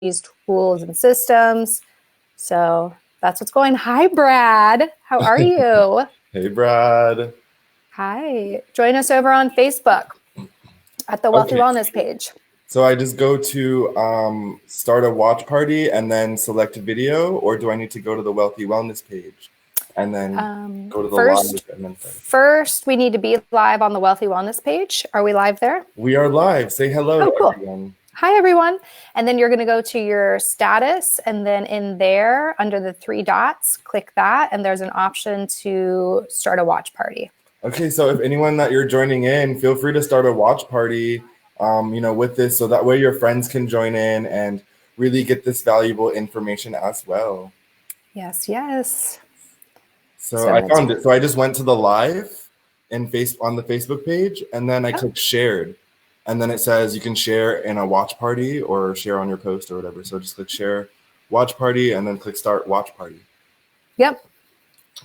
tools, and systems. So that's what's going. Hi, Brad. How are you? Hey, Brad. Hi. Join us over on Facebook at the Wealthy Wellness page. So I just go to start a watch party and then select a video, or do I need to go to the Wealthy Wellness page and then go to the live? And then first, we need to be live on the Wealthy Wellness page. Are we live there? We are live. Say hello to cool. everyone. Hi, everyone. And then you're going to go to your status, and then in there, under the 3 dots, click that, and there's an option to start a watch party. Okay, so if anyone that you're joining in, feel free to start a watch party, with this, so that way your friends can join in and really get this valuable information as well. Yes, yes. So I found it. So I just went to the live on the Facebook page, and then I clicked shared. And then it says you can share in a watch party or share on your post or whatever. So just click share watch party and then click start watch party. Yep.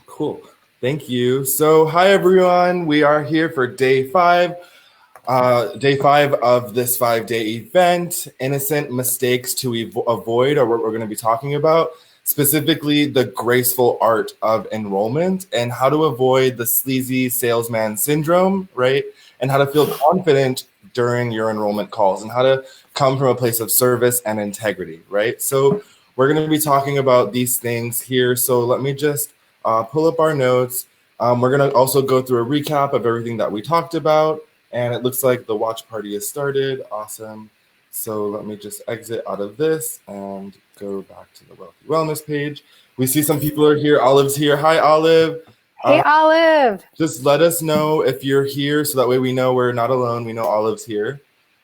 Cool. Thank you. So hi, everyone. We are here for day 5. Day 5 of this 5-day event. Innocent mistakes to avoid are what we're going to be talking about. Specifically, the graceful art of enrollment and how to avoid the sleazy salesman syndrome, right? And how to feel confident during your enrollment calls and how to come from a place of service and integrity, right? So we're going to be talking about these things here. So let me just pull up our notes. We're going to also go through a recap of everything that we talked about. And it looks like the watch party has started. Awesome. So let me just exit out of this and go back to the Wealthy Wellness page. We see some people are here. Olive's here. Hi, Olive. Hey, Olive. Just let us know if you're here so that way we know we're not alone. We know Olive's here.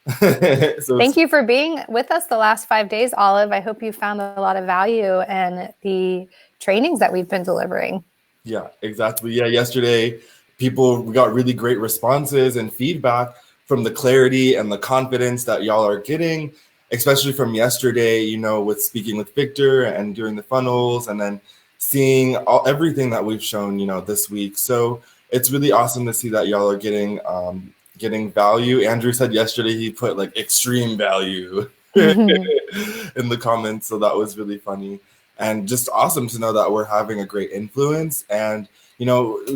Thank you for being with us the last 5 days, Olive. I hope you found a lot of value in the trainings that we've been delivering. Yeah, exactly. Yeah, yesterday we got really great responses and feedback from the clarity and the confidence that y'all are getting, especially from yesterday, with speaking with Victor and doing the funnels and then seeing everything that we've shown, this week. So it's really awesome to see that y'all are getting value. Andrew said yesterday he put like extreme value in the comments. So that was really funny and just awesome to know that we're having a great influence. And,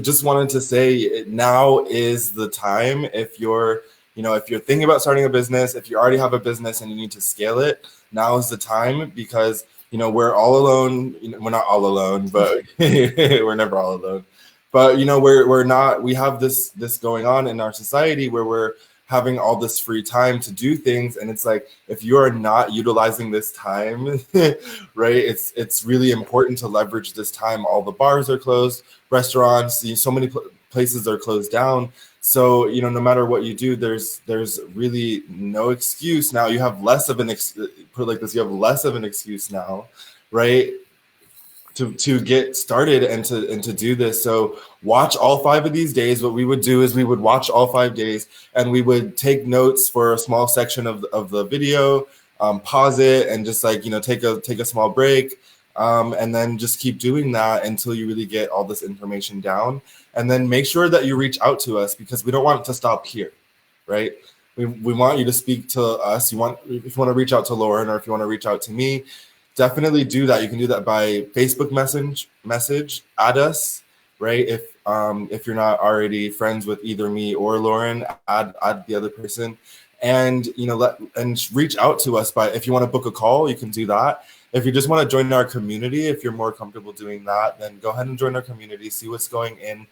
just wanted to say now is the time if you're thinking about starting a business, if you already have a business and you need to scale it, now is the time because, we're all alone. We're not all alone, but we're never all alone. But, we have this going on in our society where we're having all this free time to do things. And it's like, if you are not utilizing this time, right, it's really important to leverage this time. All the bars are closed, restaurants, so many places are closed down. So, no matter what you do, there's really no excuse now. You have less of an you have less of an excuse now, right? To get started and to do this. So watch all 5 of these days. What we would do is we would watch all 5 days and we would take notes for a small section of the video, pause it and just take a small break. And then just keep doing that until you really get all this information down. And then make sure that you reach out to us because we don't want it to stop here, right? We want you to speak to us. If you want to reach out to Lauren or if you want to reach out to me, definitely do that. You can do that by Facebook message, add us, right? If you're not already friends with either me or Lauren, add the other person, and reach out to us if you want to book a call, you can do that. If you just want to join our community, if you're more comfortable doing that, then go ahead and join our community. See what's going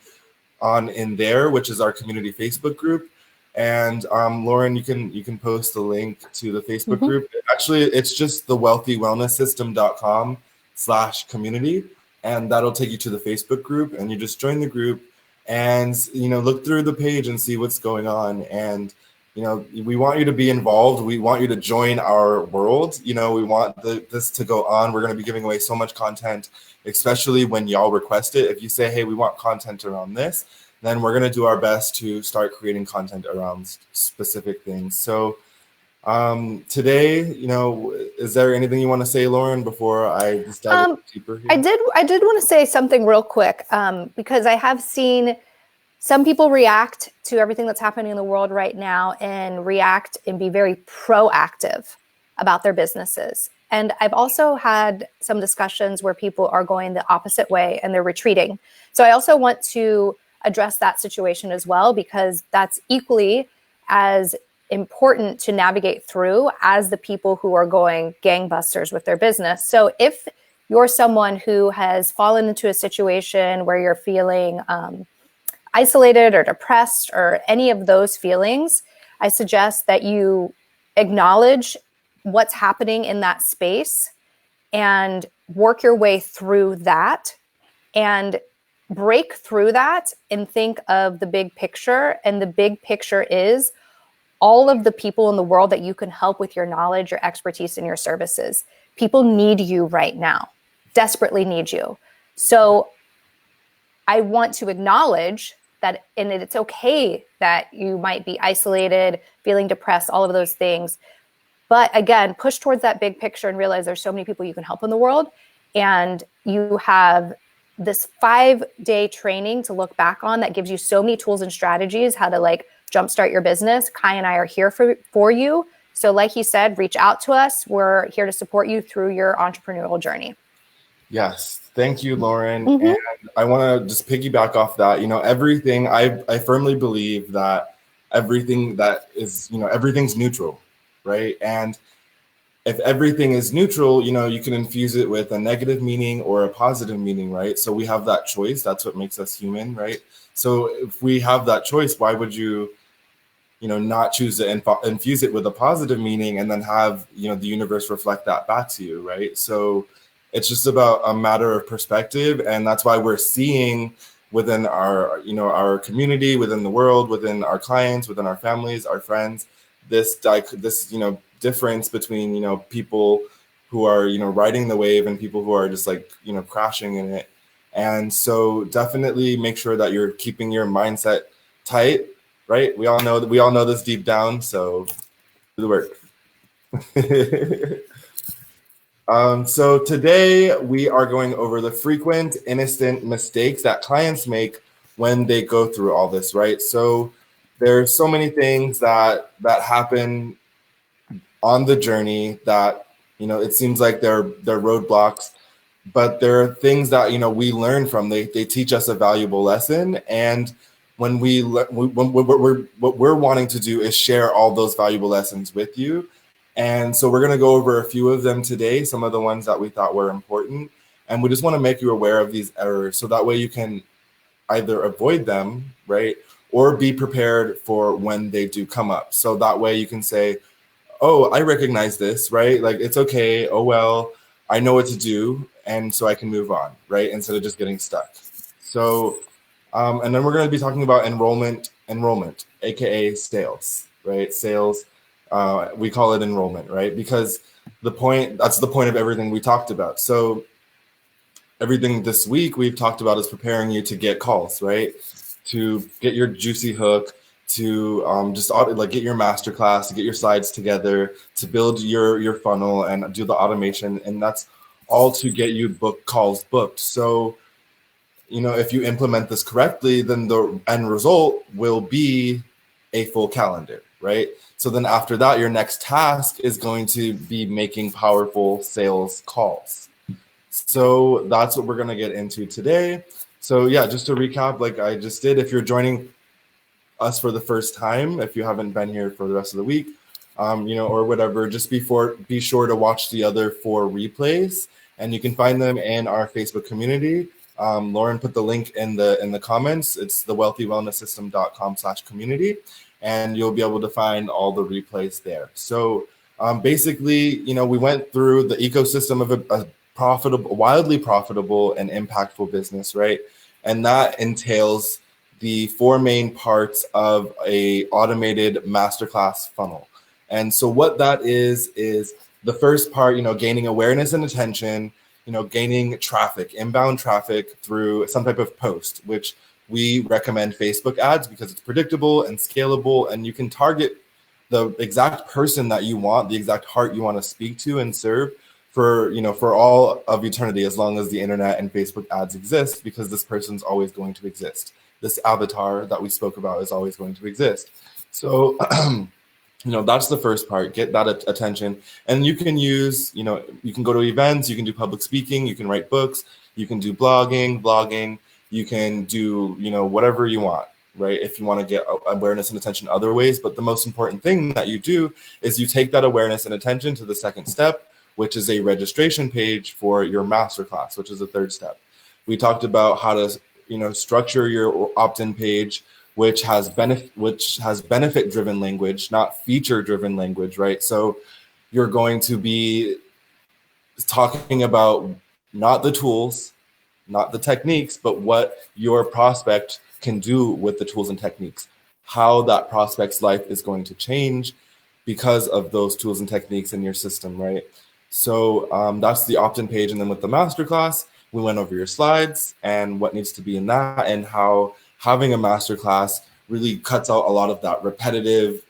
on in there, which is our community Facebook group. And Lauren, you can post the link to the Facebook group. Actually, it's just the wealthywellnesssystem.com/community, and that'll take you to the Facebook group. And you just join the group, and look through the page and see what's going on. And we want you to be involved. We want you to join our world. We want this to go on. We're going to be giving away so much content, especially when y'all request it. If you say, hey, we want content around this, then we're going to do our best to start creating content around specific things. So today, is there anything you want to say, Lauren, before I just dive deeper here? I did want to say something real quick because I have seen some people react to everything that's happening in the world right now and react and be very proactive about their businesses. And I've also had some discussions where people are going the opposite way and they're retreating. So I also want to address that situation as well, because that's equally as important to navigate through as the people who are going gangbusters with their business. So if you're someone who has fallen into a situation where you're feeling isolated or depressed or any of those feelings, I suggest that you acknowledge what's happening in that space and work your way through that and break through that and think of the big picture. And the big picture is all of the people in the world that you can help with your knowledge, your expertise, and your services. People need you right now, desperately need you. So I want to acknowledge that, and it's okay that you might be isolated, feeling depressed, all of those things. But again, push towards that big picture and realize there's so many people you can help in the world. And you have this 5-day training to look back on that gives you so many tools and strategies how to like jumpstart your business. Kai and I are here for you. So like he said, reach out to us. We're here to support you through your entrepreneurial journey. Yes. Thank you, Lauren. And I want to just piggyback off that. Everything, I firmly believe that everything that is, everything's neutral, right? And if everything is neutral, you can infuse it with a negative meaning or a positive meaning, right? So we have that choice. That's what makes us human, right? So if we have that choice, why would you, not choose to infuse it with a positive meaning and then have, the universe reflect that back to you, right? So it's just about a matter of perspective. And that's why we're seeing within our, our community, within the world, within our clients, within our families, our friends, this difference between, people who are, riding the wave and people who are just like, crashing in it. And so definitely make sure that you're keeping your mindset tight, right? We all know this deep down. So do the work. So today we are going over the frequent innocent mistakes that clients make when they go through all this, right? So there's so many things that happen on the journey that, it seems like they're roadblocks, but there are things that, we learn from. They teach us a valuable lesson. And when what we're wanting to do is share all those valuable lessons with you. And so we're going to go over a few of them today, some of the ones that we thought were important. And we just want to make you aware of these errors so that way you can either avoid them, right? Or be prepared for when they do come up. So that way you can say, oh, I recognize this, right? Like, it's okay. Oh, well, I know what to do. And so I can move on, right? Instead of just getting stuck. So, and then we're going to be talking about enrollment, AKA sales, right? Sales. We call it enrollment, right? Because that's the point of everything we talked about. So everything this week we've talked about is preparing you to get calls, right? To get your juicy hook, to just like get your masterclass, to get your slides together, to build your funnel and do the automation. And that's all to get you calls booked. So, if you implement this correctly, then the end result will be a full calendar, right? So then after that, your next task is going to be making powerful sales calls. So that's what we're going to get into today. So yeah, just to recap, like I just did, if you're joining us for the first time, if you haven't been here for the rest of the week, or whatever, just be sure to watch the other 4 replays, and you can find them in our Facebook community. Lauren put the link in the comments. It's thewealthywellnesssystem.com/community, and you'll be able to find all the replays there. So basically, we went through the ecosystem of a profitable, wildly profitable and impactful business, right? And that entails the 4 main parts of a automated masterclass funnel. And so what that is the first part, gaining awareness and attention, gaining traffic, inbound traffic through some type of post, which we recommend Facebook ads because it's predictable and scalable, and you can target the exact person that you want, the exact heart you want to speak to and serve for all of eternity, as long as the internet and Facebook ads exist, because this person's always going to exist. This avatar that we spoke about is always going to exist. So That's the first part. Get that attention. And you can use, you can go to events, you can do public speaking, you can write books, you can do blogging, you can do, whatever you want, right? If you want to get awareness and attention other ways. But the most important thing that you do is you take that awareness and attention to the second step, which is a registration page for your masterclass, which is the third step. We talked about how to, structure your opt-in page, which has benefit driven language, not feature driven language, right? So you're going to be talking about not the tools, not the techniques, but what your prospect can do with the tools and techniques, how that prospect's life is going to change because of those tools and techniques in your system, right? So that's the opt-in page. And then with the masterclass, we went over your slides and what needs to be in that, and how having a masterclass really cuts out a lot of that repetitive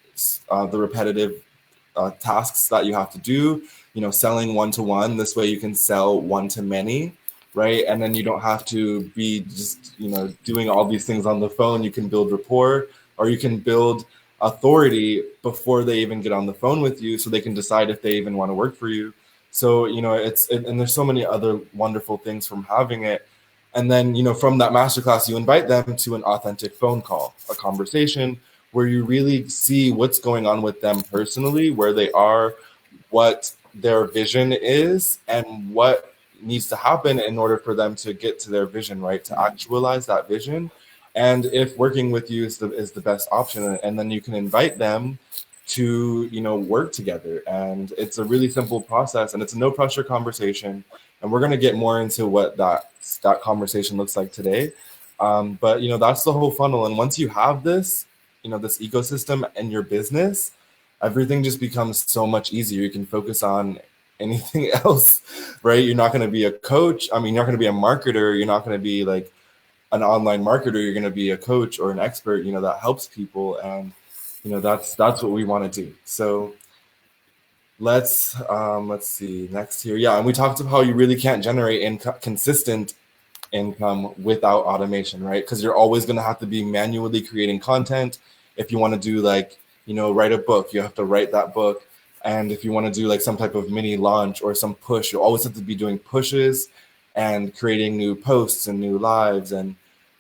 tasks that you have to do, selling one-to-one. This way you can sell one-to-many, right? And then you don't have to be just, doing all these things on the phone. You can build rapport, or you can build authority before they even get on the phone with you, so they can decide if they even want to work for you. So, and there's so many other wonderful things from having it. And then, from that masterclass, you invite them to an authentic phone call, a conversation where you really see what's going on with them personally, where they are, what their vision is, and what needs to happen in order for them to get to their vision, right? To actualize that vision. And if working with you is the best option, and then you can invite them to, work together. And it's a really simple process, and it's a no pressure conversation. And we're going to get more into what that conversation looks like today. But, that's the whole funnel. And once you have this, this ecosystem in your business, everything just becomes so much easier. You can focus on anything else, right? You're not going to be a coach. I mean, you're not going to be a marketer. You're not going to be like an online marketer. You're going to be a coach or an expert, that helps people. And, that's what we want to do. So let's see next here. Yeah. And we talked about how you really can't generate consistent income without automation, right? Because you're always going to have to be manually creating content. If you want to do write a book, you have to write that book. And if you want to do some type of mini launch or some push, you always have to be doing pushes and creating new posts and new lives and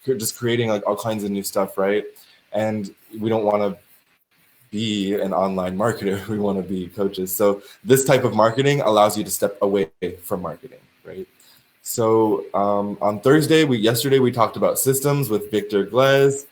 just creating all kinds of new stuff, right? And we don't want to be an online marketer. We want to be coaches. So this type of marketing allows you to step away from marketing, right? So on yesterday we talked about systems with Victor Glez,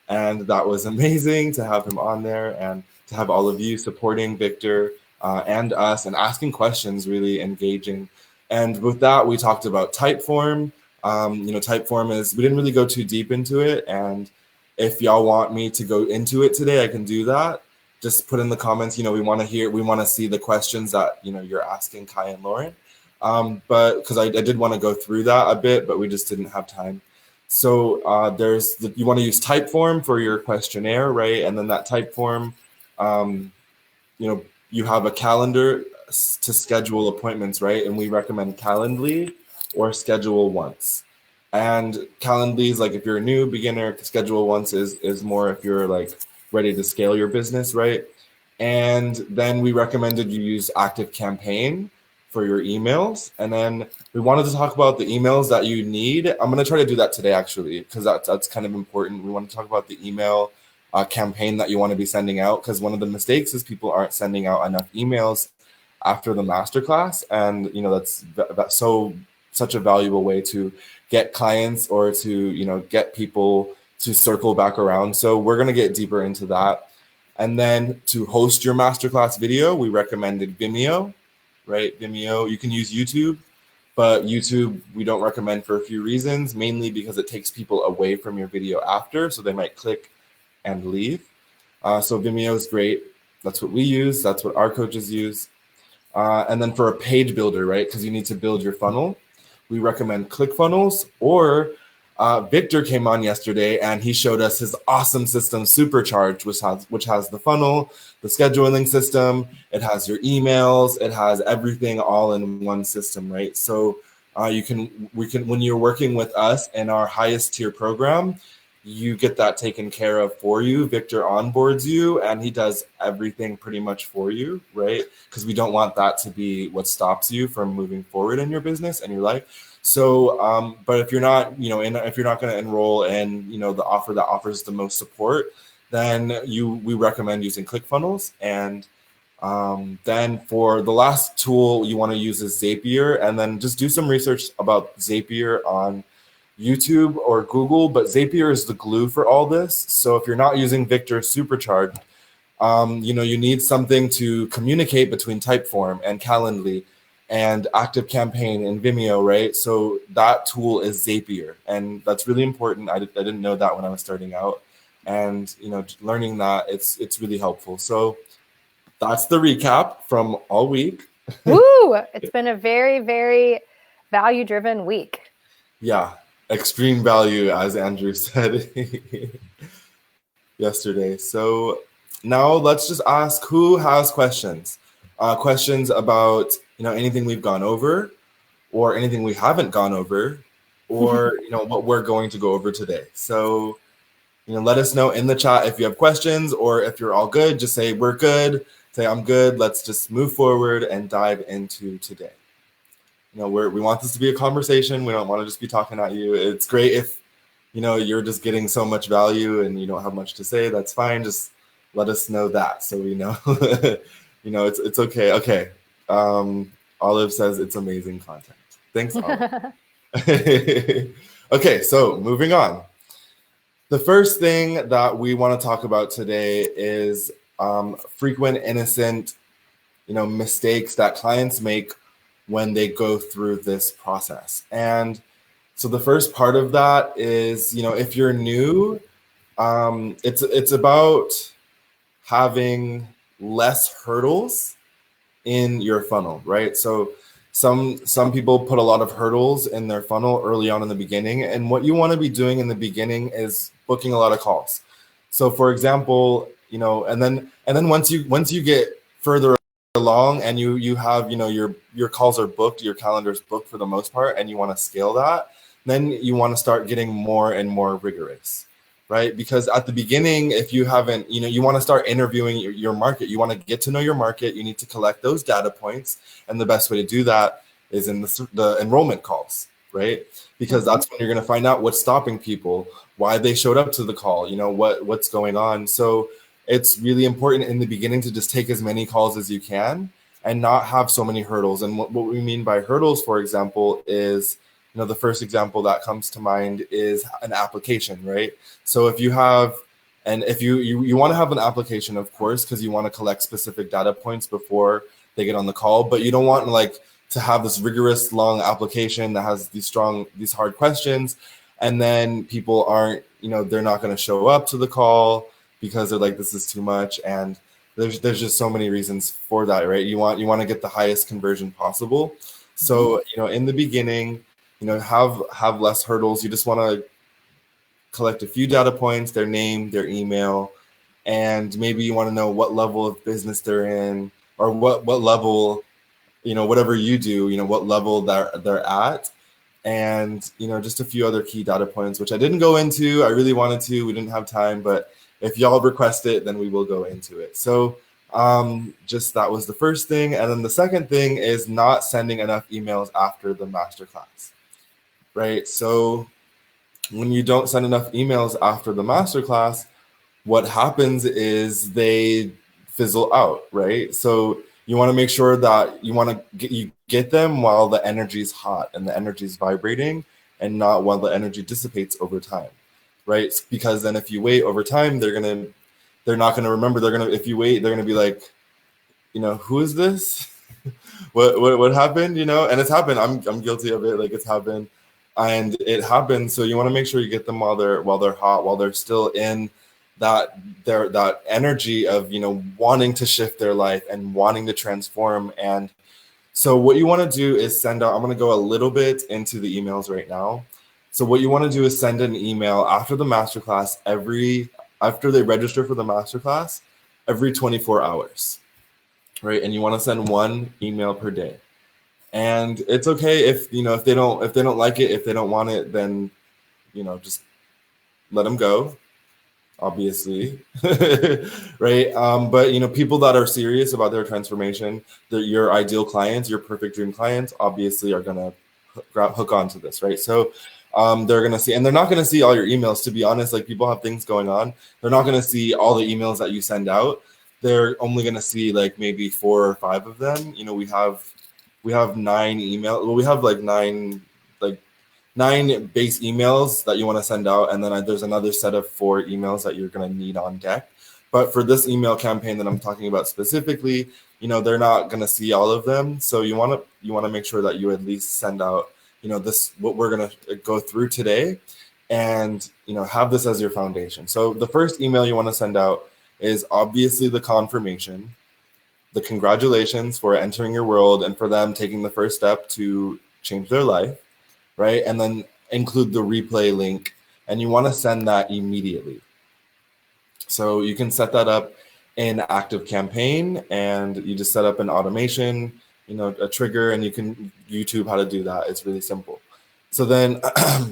and that was amazing to have him on there and to have all of you supporting Victor and us and asking questions, really engaging. And with that, we talked about Typeform. Typeform we didn't really go too deep into it. And if y'all want me to go into it today, I can do that. Just put in the comments, we want to see the questions that, you're asking Kai and Lauren. But because I did want to go through that a bit, but we just didn't have time. So you want to use Typeform for your questionnaire, right? And then that Typeform, you have a calendar to schedule appointments, right? And we recommend Calendly or Schedule Once. And Calendly is if you're a new beginner, Schedule Once is more if you're ready to scale your business, right? And then we recommended you use Active Campaign for your emails. And then we wanted to talk about the emails that you need. I'm going to try to do that today, actually, because that's kind of important. We want to talk about the email campaign that you want to be sending out, because one of the mistakes is people aren't sending out enough emails after the masterclass. And, that's such a valuable way to get clients or to, get people to circle back around. So we're going to get deeper into that. And then to host your masterclass video, we recommended Vimeo, right? Vimeo, you can use YouTube, but YouTube we don't recommend for a few reasons, mainly because it takes people away from your video after, so they might click and leave. So Vimeo is great. That's what we use. That's what our coaches use. And then for a page builder, right? Because you need to build your funnel, we recommend ClickFunnels, or Victor came on yesterday and he showed us his awesome system, Supercharge, which has the funnel, the scheduling system, it has your emails, it has everything all in one system, right? So we can when you're working with us in our highest tier program, you get that taken care of for you. Victor onboards you and he does everything pretty much for you, right? Because we don't want that to be what stops you from moving forward in your business and your life. So, but if you're not, if you're not going to enroll in, the offer that offers the most support, then we recommend using ClickFunnels. And then for the last tool you want to use is Zapier, and then just do some research about Zapier on YouTube or Google, but Zapier is the glue for all this. So if you're not using Victor Supercharged, you need something to communicate between Typeform and Calendly and ActiveCampaign and Vimeo, right? So that tool is Zapier, and that's really important. I didn't know that when I was starting out, and learning that it's really helpful. So that's the recap from all week. Woo! It's been a very, very value-driven week. Yeah, extreme value, as Andrew said yesterday. So now let's just ask who has questions. Questions about anything we've gone over, or anything we haven't gone over, or what we're going to go over today. So let us know in the chat if you have questions, or if you're all good, just say we're good. Say I'm good. Let's just move forward and dive into today. We want this to be a conversation. We don't want to just be talking at you. It's great if you're just getting so much value and you don't have much to say. That's fine. Just let us know that, so we know. It's okay. Okay. Olive says it's amazing content. Thanks, Olive. Okay, so moving on. The first thing that we want to talk about today is frequent innocent, mistakes that clients make when they go through this process. And so the first part of that is, if you're new, it's about having less hurdles in your funnel, right? So some people put a lot of hurdles in their funnel early on in the beginning, and what you want to be doing in the beginning is booking a lot of calls. So for example, and then once you get further along and you have your calls are booked, your calendar's booked for the most part, and you want to scale that, then you want to start getting more and more rigorous, right? Because at the beginning, if you haven't, you want to start interviewing your market. You want to get to know your market. You need to collect those data points, and the best way to do that is in the enrollment calls, right? Because that's when you're going to find out what's stopping people, why they showed up to the call, what's going on. So it's really important in the beginning to just take as many calls as you can and not have so many hurdles. And what we mean by hurdles, for example, is, the first example that comes to mind is an application, right? So if you have, and if you want to have an application, of course, because you want to collect specific data points before they get on the call, but you don't want to have this rigorous long application that has these hard questions, and then people aren't, they're not going to show up to the call because they're like, this is too much. And there's just so many reasons for that, right? You want to get the highest conversion possible. So, in the beginning, have less hurdles. You just want to collect a few data points, their name, their email, and maybe you want to know what level of business they're in, or what level, whatever you do, what level they're at. And, just a few other key data points, which I didn't go into. I really wanted to. We didn't have time, but if y'all request it, then we will go into it. So just that was the first thing. And then the second thing is not sending enough emails after the masterclass, right? So when you don't send enough emails after the masterclass, what happens is they fizzle out, right? So you want to make sure that you get them while the energy is hot and the energy is vibrating, and not while the energy dissipates over time, right? Because then if you wait over time, they're not gonna remember. If you wait, they're gonna be like, who is this? what happened? And it's happened. I'm guilty of it. It's happened, and it happens. So you want to make sure you get them while they're hot, while they're still in that energy of wanting to shift their life and wanting to transform. And so what you want to do is send out. I'm going to go a little bit into the emails right now. So what you want to do is send an email after the masterclass after they register for the masterclass every 24 hours, right? And you want to send one email per day. And it's okay if they don't like it, if they don't want it, then just let them go, obviously. Right? But people that are serious about their transformation, your ideal clients, your perfect dream clients, obviously are gonna hook onto this, right? So they're gonna see, and they're not gonna see all your emails, to be honest. Like, people have things going on, they're not gonna see all the emails that you send out. They're only gonna see like maybe 4 or 5 of them. We have 9 email, well, we have like 9 base emails that you want to send out, and then there's another set of 4 emails that you're going to need on deck. But for this email campaign that I'm talking about specifically, they're not going to see all of them. So you want to make sure that you at least send out, this, what we're going to go through today, and have this as your foundation. So the first email you want to send out is obviously the confirmation, the congratulations for entering your world and for them taking the first step to change their life, right? And then include the replay link, and you want to send that immediately. So you can set that up in Active Campaign, and you just set up an automation, a trigger, and you can YouTube how to do that. It's really simple. So then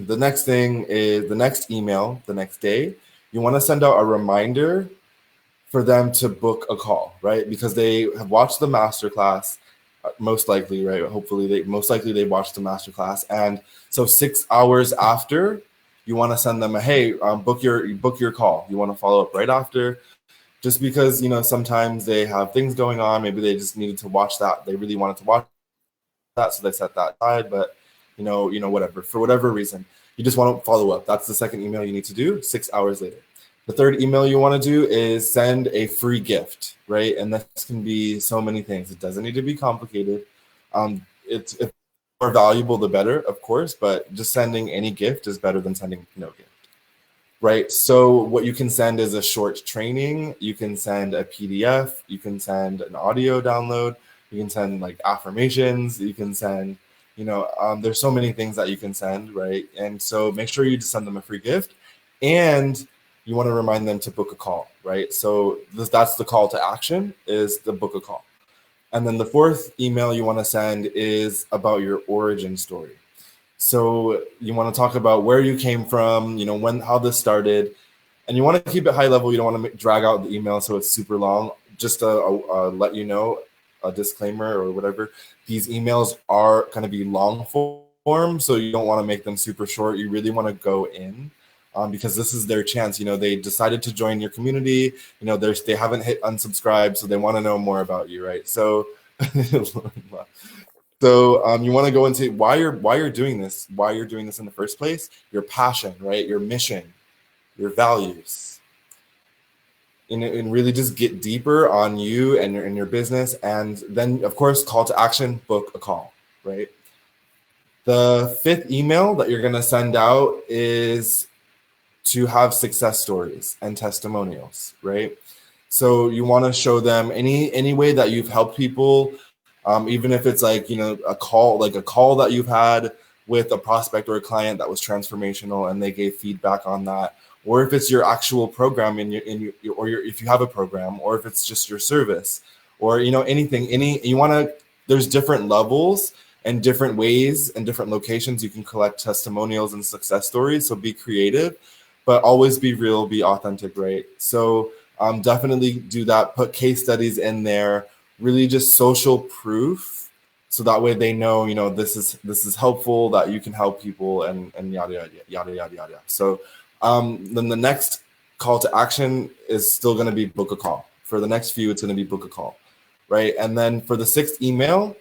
the next thing is the next email, the next day, you want to send out a reminder for them to book a call, right? Because they have watched the masterclass, most likely, right? Hopefully they watched the masterclass. And so 6 hours after, you want to send them a, hey, book your call. You want to follow up right after, just because, sometimes they have things going on. Maybe they just needed to watch that. They really wanted to watch that, so they set that aside. But, whatever, for whatever reason, you just want to follow up. That's the second email you need to do 6 hours later. The third email you want to do is send a free gift, right? And this can be so many things. It doesn't need to be complicated. It's more valuable, the better, of course, but just sending any gift is better than sending no gift, right? So what you can send is a short training. You can send a PDF. You can send an audio download. You can send like affirmations. You can send, there's so many things that you can send, right? And so make sure you just send them a free gift, and you want to remind them to book a call, right? So that's the call to action, is the book a call. And then the fourth email you want to send is about your origin story. So you want to talk about where you came from, how this started, and you want to keep it high level. You don't want to drag out the email so it's super long. Just to let you know, a disclaimer or whatever, these emails are going to be long form, so you don't want to make them super short. You really want to go in. Because this is their chance. They decided to join your community. They haven't hit unsubscribe, so they want to know more about you, right? So, you want to go into why you're doing this, why you're doing this in the first place, your passion, right? Your mission, your values, and really just get deeper on you and your business. And then, of course, call to action: book a call, right? The fifth email that you're gonna send out is to have success stories and testimonials, right? So you want to show them any way that you've helped people, even if it's like, a call that you've had with a prospect or a client that was transformational and they gave feedback on that, or if it's your actual program if you have a program, or if it's just your service, or anything. There's different levels and different ways and different locations you can collect testimonials and success stories. So be creative, but always be real, be authentic, right? So definitely do that. Put case studies in there, really just social proof, so that way they know, this is helpful, that you can help people, and yada, yada, yada, yada, yada. So then the next call to action is still going to be book a call. For the next few, it's going to be book a call, right? And then for the sixth email,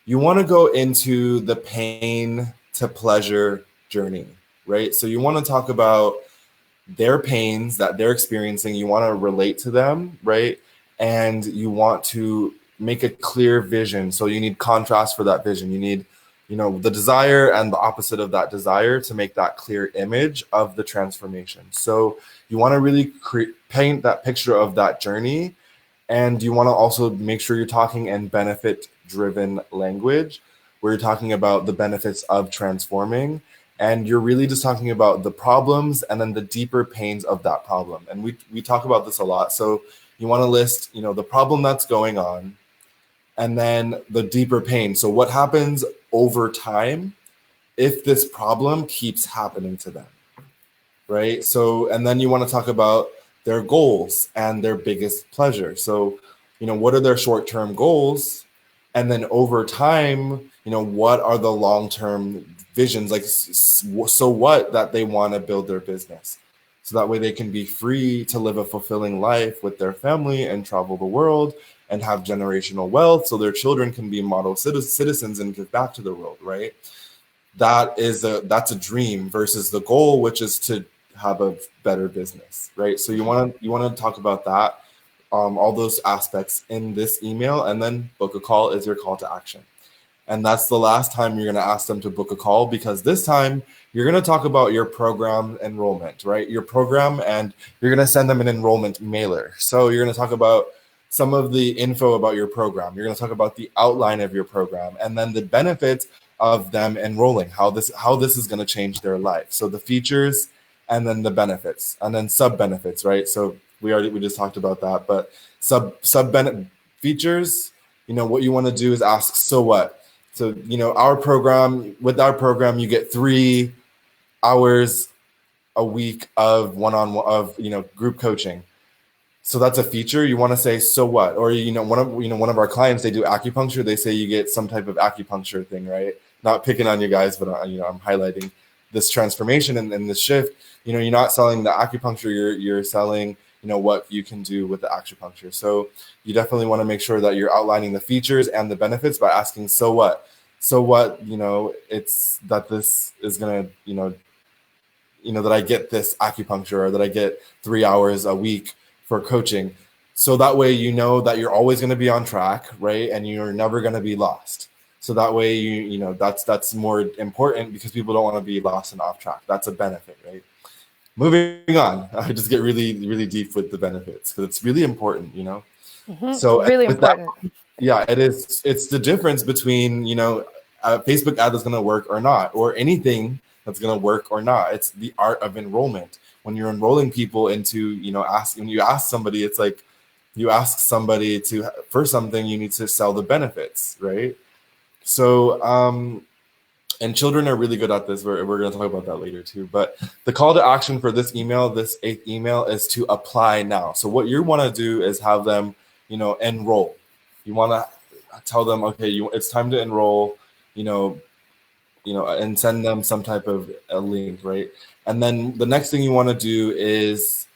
you want to go into the pain to pleasure journey, right? So you want to talk about their pains that they're experiencing. You want to relate to them, right? And you want to make a clear vision. So you need contrast for that vision. You need, the desire and the opposite of that desire to make that clear image of the transformation. So you want to really paint that picture of that journey. And you want to also make sure you're talking in benefit-driven language, where you're talking about the benefits of transforming. And you're really just talking about the problems and then the deeper pains of that problem. And we talk about this a lot. So you want to list, the problem that's going on, and then the deeper pain. So what happens over time if this problem keeps happening to them? right? So, and then you want to talk about their goals and their biggest pleasure. So, what are their short-term goals? And then over time, what are the long-term visions? Like, so what that they want to build their business. So that way they can be free to live a fulfilling life with their family and travel the world and have generational wealth so their children can be model citizens and give back to the world, right? That's a dream versus the goal, which is to have a better business, right? So you want to talk about that, all those aspects in this email, and then book a call is your call to action. And that's the last time you're going to ask them to book a call, because this time you're going to talk about your program enrollment, right? Your program, and you're going to send them an enrollment mailer. So you're going to talk about some of the info about your program. You're going to talk about the outline of your program, and then the benefits of them enrolling, how this is going to change their life. So the features, and then the benefits, and then sub benefits, right? So we just talked about that, but sub features, what you want to do is ask, so what? So, with our program, you get 3 hours a week of one-on-one of, group coaching. So that's a feature. You want to say, so what? Or, one of our clients, they do acupuncture. They say you get some type of acupuncture thing, right? Not picking on you guys, but, I'm highlighting this transformation and this shift. You're not selling the acupuncture, you're selling, what you can do with the acupuncture. So you definitely want to make sure that you're outlining the features and the benefits by asking, so what? So what, it's that this is going to, that I get this acupuncture, or that I get 3 hours a week for coaching. So that way, that you're always going to be on track, right? And you're never going to be lost. So that way, that's more important, because people don't want to be lost and off track. That's a benefit, right? Moving on, I just get really, really deep with the benefits, because it's really important, Mm-hmm. So really important. Yeah, it is. It's the difference between, a Facebook ad that's going to work or not, or anything that's going to work or not. It's the art of enrollment. When you're enrolling people into, when you ask somebody, it's like you ask somebody for something, you need to sell the benefits, right? So, and children are really good at this. We're going to talk about that later too. But the call to action for this email, this 8th email, is to apply now. So what you want to do is have them, enroll. You want to tell them, okay, it's time to enroll, and send them some type of a link, right? And then the next thing you want to do is,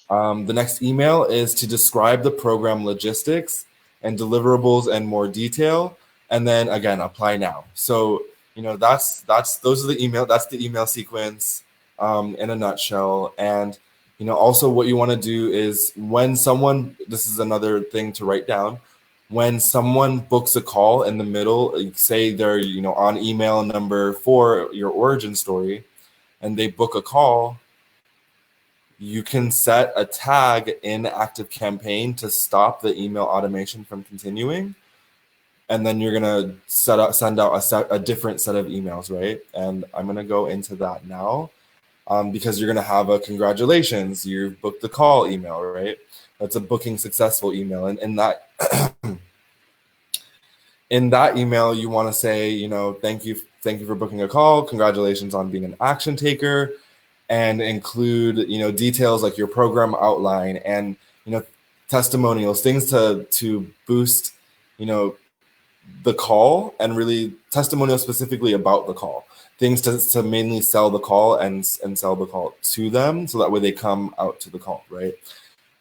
the next email is to describe the program logistics and deliverables in more detail. And then again, apply now. So, that's the email sequence, in a nutshell. And, also what you want to do is, this is another thing to write down, when someone books a call in the middle, say they're, on email number 4, your origin story, and they book a call, you can set a tag in ActiveCampaign to stop the email automation from continuing. And then you're going to send out a different set of emails, right? And I'm going to go into that now, because you're going to have a congratulations, you booked the call email, right? That's a booking successful email. And in that in that email, you want to say, thank you for booking a call. Congratulations on being an action taker, and include, details like your program outline and, testimonials, things to boost, the call, and really testimonials specifically about the call, things to mainly sell the call and sell the call to them. So that way they come out to the call, right?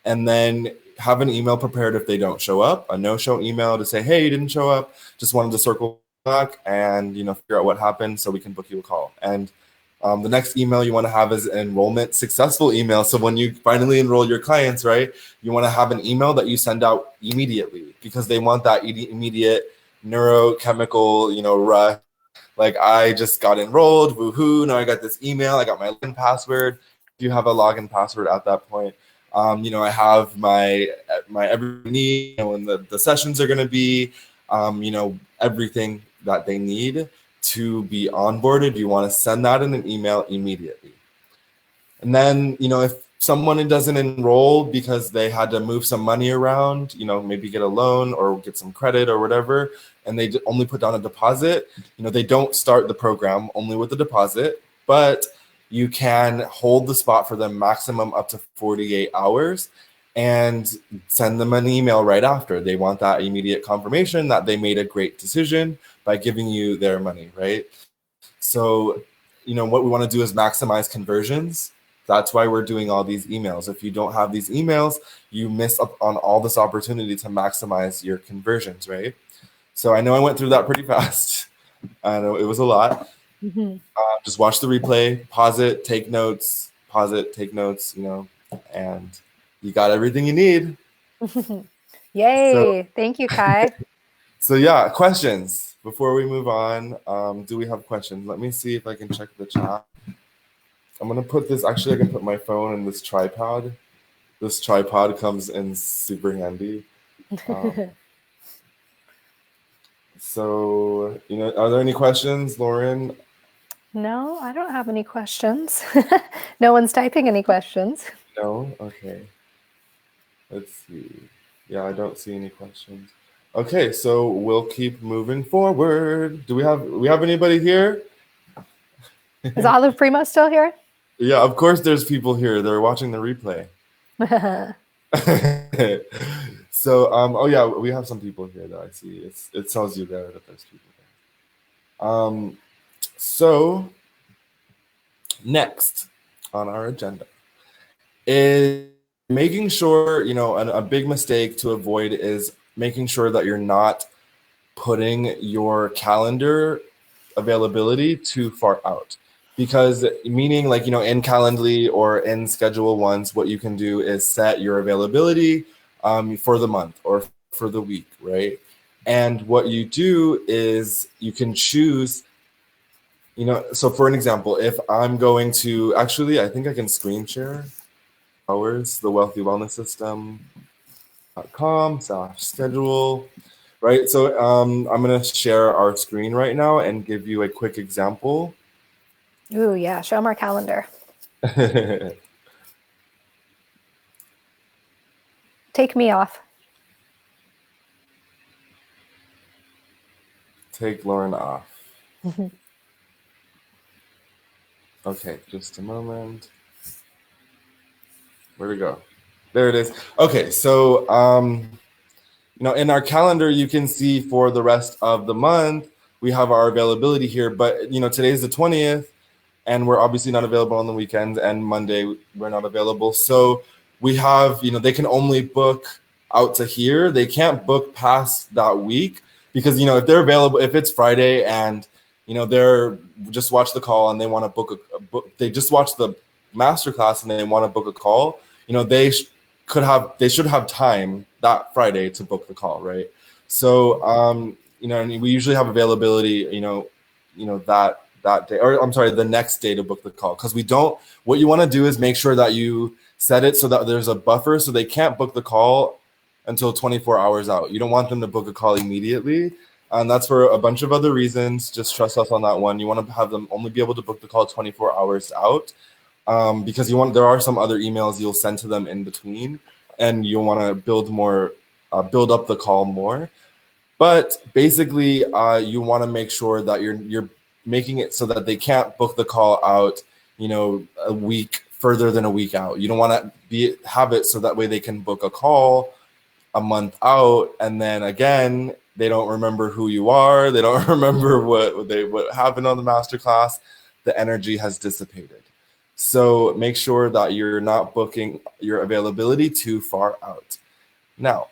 And then have an email prepared if they don't show up, a no-show email to say, hey, you didn't show up, just wanted to circle back and, figure out what happened so we can book you a call. And the next email you want to have is an enrollment successful email. So when you finally enroll your clients, right, you want to have an email that you send out immediately, because they want that immediate neurochemical, rush. Like, I just got enrolled, woohoo, now I got this email, I got my login password. If you have a login password at that point, I have my every need, when the sessions are going to be, everything that they need to be onboarded. You want to send that in an email immediately. And then, if someone doesn't enroll because they had to move some money around, maybe get a loan or get some credit or whatever, and they only put down a deposit, they don't start the program only with the deposit, but you can hold the spot for them maximum up to 48 hours and send them an email right after. They want that immediate confirmation that they made a great decision by giving you their money, right? So, what we want to do is maximize conversions. That's why we're doing all these emails. If you don't have these emails, you miss up on all this opportunity to maximize your conversions, right? So I know I went through that pretty fast. I know it was a lot. Just watch the replay, pause it, take notes, pause it, take notes, and you got everything you need. Yay. Thank you, Kai. So yeah, questions before we move on. Do we have questions? Let me see if I can check the chat. I'm going to put this, actually I can put my phone in this tripod. This tripod comes in super handy. So, are there any questions, Lauren? No, I don't have any questions. No one's typing any questions. No? Okay. Let's see. Yeah, I don't see any questions. Okay, so we'll keep moving forward. Do we have anybody here? Is Olive Primo still here? Yeah, of course there's people here. They're watching the replay. So, oh yeah, we have some people here that I see. It tells you there that there's people there. So next on our agenda is making sure, a big mistake to avoid is making sure that you're not putting your calendar availability too far out. Because meaning like, in Calendly or in Schedule Once, what you can do is set your availability for the month or for the week, right? And what you do is you can choose, so for an example, if I'm going to, actually, I think I can screen share hours, the Wealthy Wellness System.com/schedule. Right, so I'm going to share our screen right now and give you a quick example. Ooh, yeah, show them our calendar. Take me off. Take Lauren off. Okay, just a moment. Where'd it go? There it is. Okay, so in our calendar, you can see for the rest of the month, we have our availability here, but today's the 20th, and we're obviously not available on the weekends, and Monday we're not available. So we have, they can only book out to here. They can't book past that week because, if they're available, if it's Friday and, they're just watch the call and they want to book they just watch the masterclass and they want to book a call, they should have time that Friday to book the call, right? So, and we usually have availability, that day, or I'm sorry, the next day to book the call. Because what you want to do is make sure that you set it so that there's a buffer so they can't book the call until 24 hours out. You don't want them to book a call immediately. And that's for a bunch of other reasons. Just trust us on that one. You want to have them only be able to book the call 24 hours out. Because there are some other emails you'll send to them in between, and you'll want to build up the call more. But basically, you want to make sure that you're making it so that they can't book the call out, a week further than a week out. You don't want to have it so that way they can book a call a month out, and then again they don't remember who you are. They don't remember what happened on the masterclass. The energy has dissipated. So make sure that you're not booking your availability too far out. Now,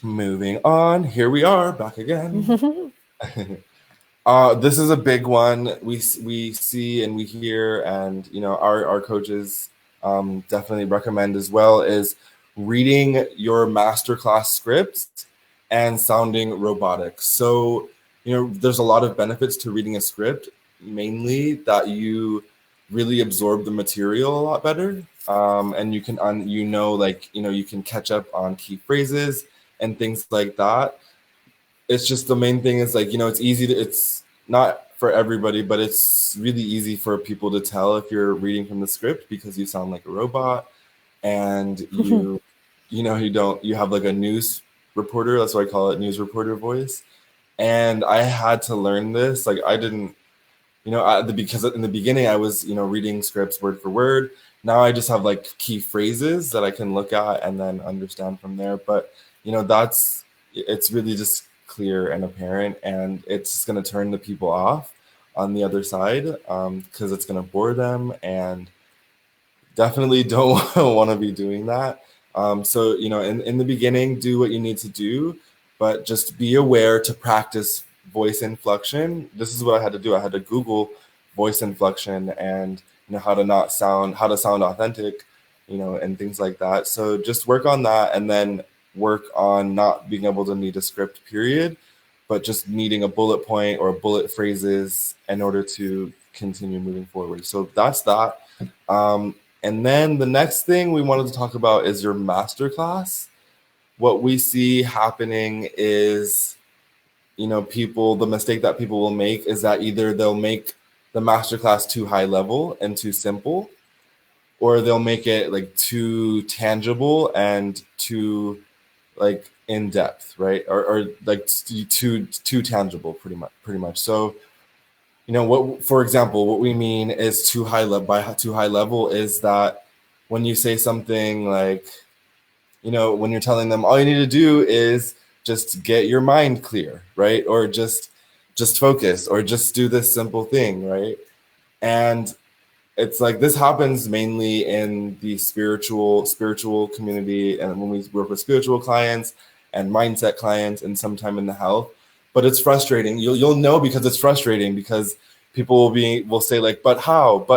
moving on, here we are back again. This is a big one. We see and we hear, and our coaches definitely recommend as well, is reading your masterclass scripts and sounding robotic. So there's a lot of benefits to reading a script, mainly that you really absorb the material a lot better, and you can you can catch up on key phrases and things like that. It's just the main thing is it's easy it's not for everybody, but it's really easy for people to tell if you're reading from the script because you sound like a robot, and you have like a news reporter. That's why I call it news reporter voice. And I had to learn this. I didn't because in the beginning I was, reading scripts word for word. Now I just have like key phrases that I can look at and then understand from there. But, it's really just clear and apparent, and it's just going to turn the people off on the other side, because it's going to bore them, and definitely don't want to be doing that. So, in the beginning, do what you need to do, but just be aware to practice voice inflection. This is what I had to do. I had to Google voice inflection and, how to sound authentic, and things like that. So just work on that, and then work on not being able to need a script, period, but just needing a bullet point or bullet phrases in order to continue moving forward. So that's that. And then the next thing we wanted to talk about is your masterclass. What we see happening is, the mistake that people will make is that either they'll make the masterclass too high level and too simple, or they'll make it like too tangible and too like in depth, right? Or like too tangible, pretty much. So, for example, what we mean is too high level. By too high level is that when you say something like, when you're telling them all you need to do is just get your mind clear, right? Or just focus, or just do this simple thing, right? And it's like this happens mainly in the spiritual community, and when we work with spiritual clients and mindset clients, and sometime in the health. But it's frustrating. You'll know because it's frustrating, because people will say like, but how,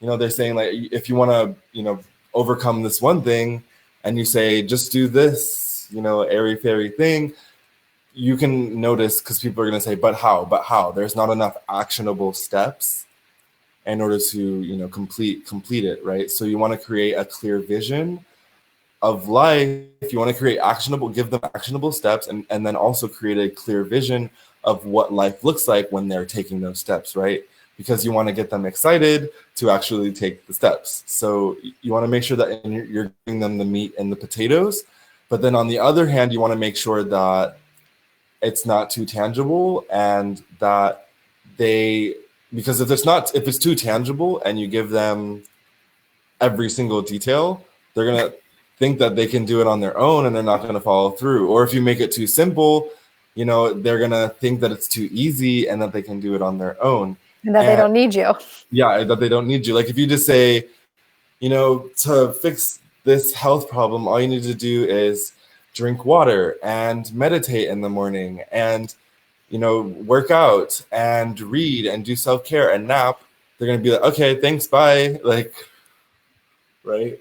they're saying like, if you want to, overcome this one thing, and you say just do this, airy fairy thing, you can notice, because people are going to say but how, there's not enough actionable steps in order to complete it, right? So you want to create a clear vision of life. You want to give them actionable steps, and then also create a clear vision of what life looks like when they're taking those steps, right? Because you want to get them excited to actually take the steps. So you want to make sure that you're giving them the meat and the potatoes, but then on the other hand, you want to make sure that it's not too tangible, and that because if it's too tangible and you give them every single detail, they're going to think that they can do it on their own, and they're not going to follow through. Or if you make it too simple, they're going to think that it's too easy and that they can do it on their own. And that they don't need you. Yeah, that they don't need you. Like if you just say, to fix this health problem, all you need to do is drink water and meditate in the morning and, work out and read and do self-care and nap, they're going to be like, okay, thanks, bye. Like, right?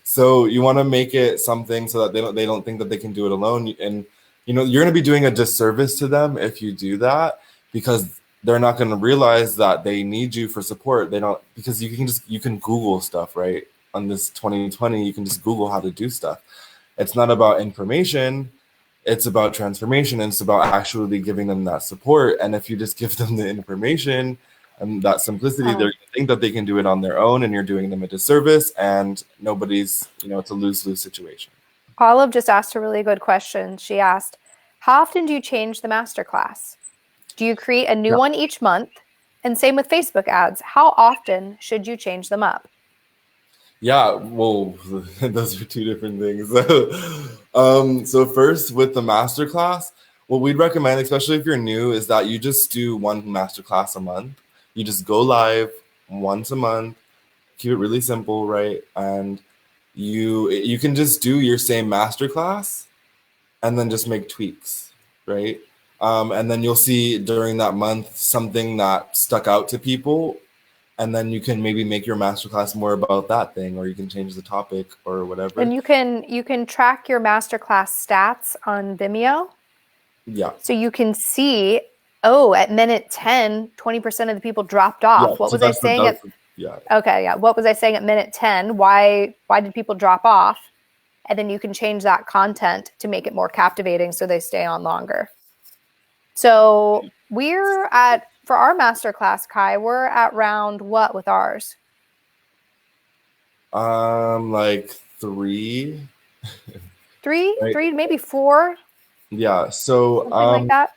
So you want to make it something so that they don't think that they can do it alone. And, you're going to be doing a disservice to them if you do that, because they're not going to realize that they need you for support. Because you can Google stuff, right? On this 2020, you can just Google how to do stuff. It's not about information. It's about transformation, and it's about actually giving them that support. And if you just give them the information and that simplicity, they're going to think that they can do it on their own, and you're doing them a disservice, and nobody's, it's a lose-lose situation. Olive just asked a really good question. She asked, how often do you change the masterclass? Do you create a new one each month? And same with Facebook ads. How often should you change them up? Yeah, well, those are two different things. So first, with the masterclass, what we'd recommend, especially if you're new, is that you just do one masterclass a month. You just go live once a month, keep it really simple, right? And you can just do your same masterclass and then just make tweaks, right? And then you'll see during that month something that stuck out to people, and then you can maybe make your masterclass more about that thing, or you can change the topic or whatever. And you can track your masterclass stats on Vimeo. Yeah. So you can see, at minute 10, 20% of the people dropped off. Yeah, what was I saying? Okay, yeah. What was I saying at minute 10? Why did people drop off? And then you can change that content to make it more captivating so they stay on longer. So for our masterclass, Kai, we're at round what with ours? Like 3. 3, right? 3, maybe 4. Yeah. So something like that.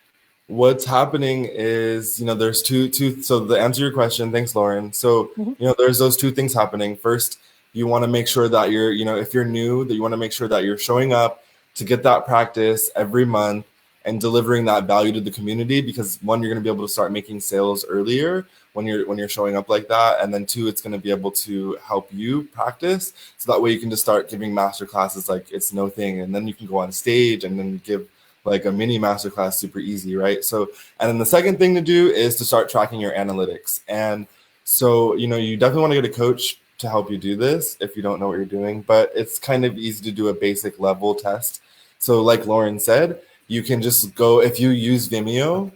what's happening is, there's two. So the answer to your question, thanks, Lauren. So, there's those two things happening. First, you want to make sure that you're, if you're new, that you want to make sure that you're showing up to get that practice every month and delivering that value to the community, because one, you're going to be able to start making sales earlier when you're showing up like that, and then two, it's going to be able to help you practice, so that way you can just start giving master classes like it's no thing, and then you can go on stage and then give like a mini masterclass super easy, right? So, and then the second thing to do is to start tracking your analytics. And so, you definitely want to get a coach to help you do this if you don't know what you're doing, but it's kind of easy to do a basic level test. So like Lauren said, you can just go, if you use Vimeo,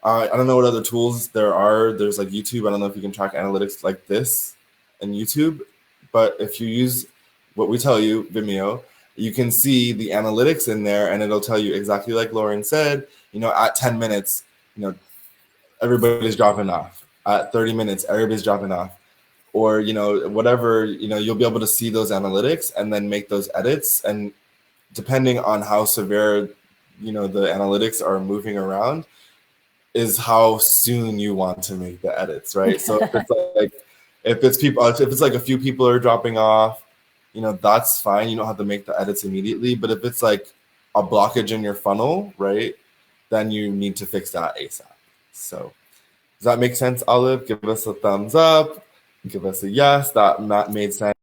I don't know what other tools there are. There's like YouTube. I don't know if you can track analytics like this in YouTube, but if you use what we tell you, Vimeo, you can see the analytics in there, and it'll tell you exactly like Lauren said, at 10 minutes, everybody's dropping off. At 30 minutes, everybody's dropping off. Or, whatever, you'll be able to see those analytics and then make those edits. And depending on how severe, the analytics are moving around, is how soon you want to make the edits, right? So if it's like a few people are dropping off, that's fine. You don't have to make the edits immediately. But if it's like a blockage in your funnel, right, then you need to fix that ASAP. So does that make sense, Olive? Give us a thumbs up. Give us a yes. That made sense.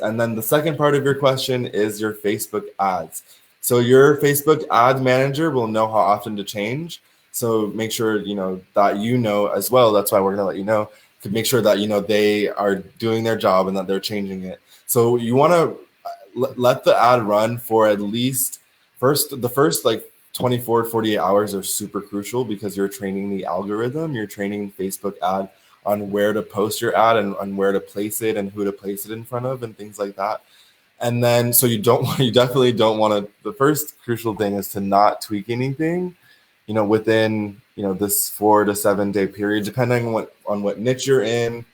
And then the second part of your question is your Facebook ads. So your Facebook ad manager will know how often to change. So make sure, that as well. That's why we're going to let you know. To make sure that, they are doing their job and that they're changing it. So you want to let the ad run for at least the first like 24, 48 hours are super crucial, because you're training the algorithm, you're training Facebook ad on where to post your ad and on where to place it and who to place it in front of and things like that. And then, so you definitely don't want to, the first crucial thing is to not tweak anything, within, this 4 to 7 day period, depending on what niche you're in,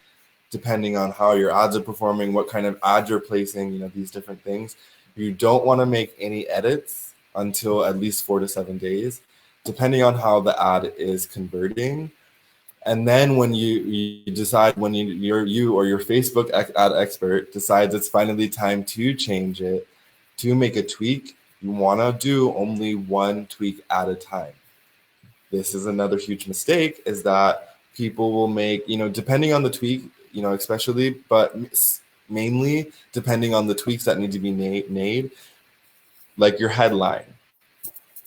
depending on how your ads are performing, what kind of ads you're placing, these different things. You don't want to make any edits until at least 4 to 7 days, depending on how the ad is converting. And then when you decide, when you or your Facebook ad expert decides it's finally time to change it, to make a tweak, you want to do only one tweak at a time. This is another huge mistake, is that people will make, depending on the tweak, especially, but mainly depending on the tweaks that need to be made, like your headline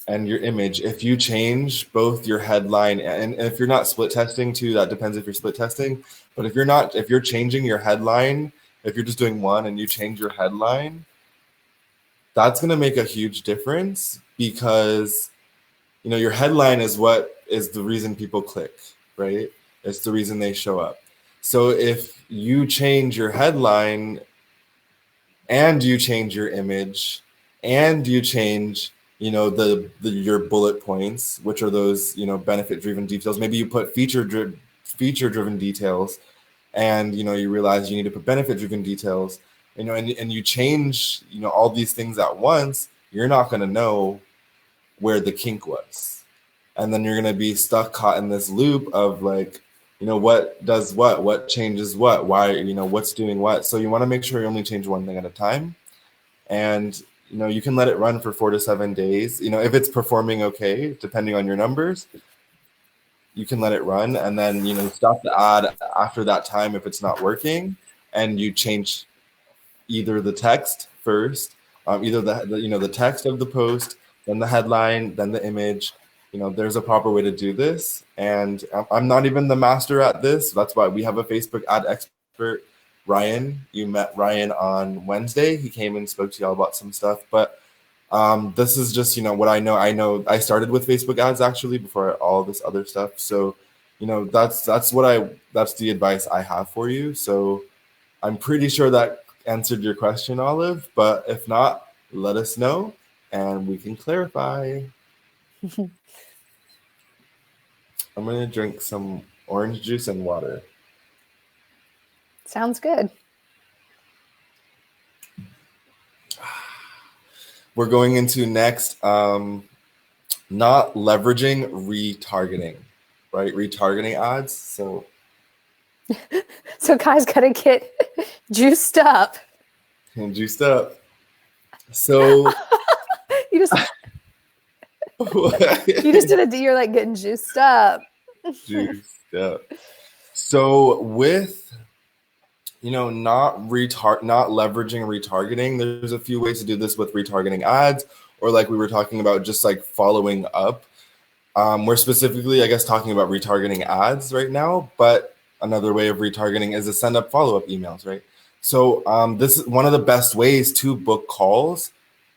and your image. If you change both your headline, and if you're not split testing too, that depends if you're split testing, but if you're changing your headline, if you're just doing one and you change your headline, that's going to make a huge difference, because your headline is what is the reason people click, right? It's the reason they show up. So if you change your headline and you change your image and you change, your bullet points, which are those, benefit driven details. Maybe you put feature driven details, and, you realize you need to put benefit driven details, and you change, all these things at once, you're not going to know where the kink was. And then you're going to be caught in this loop of like, what does what changes what, why, what's doing what. So you want to make sure you only change one thing at a time. And, you can let it run for 4 to 7 days. If it's performing okay, depending on your numbers, you can let it run, and then, stop the ad after that time if it's not working, and you change either the text first, either the text of the post, then the headline, then the image. There's a proper way to do this, and I'm not even the master at this. That's why we have a Facebook ad expert, Ryan. You met Ryan on Wednesday. He came and spoke to y'all about some stuff, but this is just what I know. I started with Facebook ads actually before all this other stuff. So that's the advice I have for you. So I'm pretty sure that answered your question, Olive, but if not, let us know and we can clarify. I'm going to drink some orange juice and water. Sounds good. We're going into next not leveraging retargeting, right? Retargeting ads. So guys gotta get juiced up. and juiced up. So You just you're like getting juiced up. juiced up. So with not leveraging retargeting, there's a few ways to do this with retargeting ads, or like we were talking about, just like following up. We're specifically, I guess, talking about retargeting ads right now, but another way of retargeting is to send up follow-up emails, right? So this is one of the best ways to book calls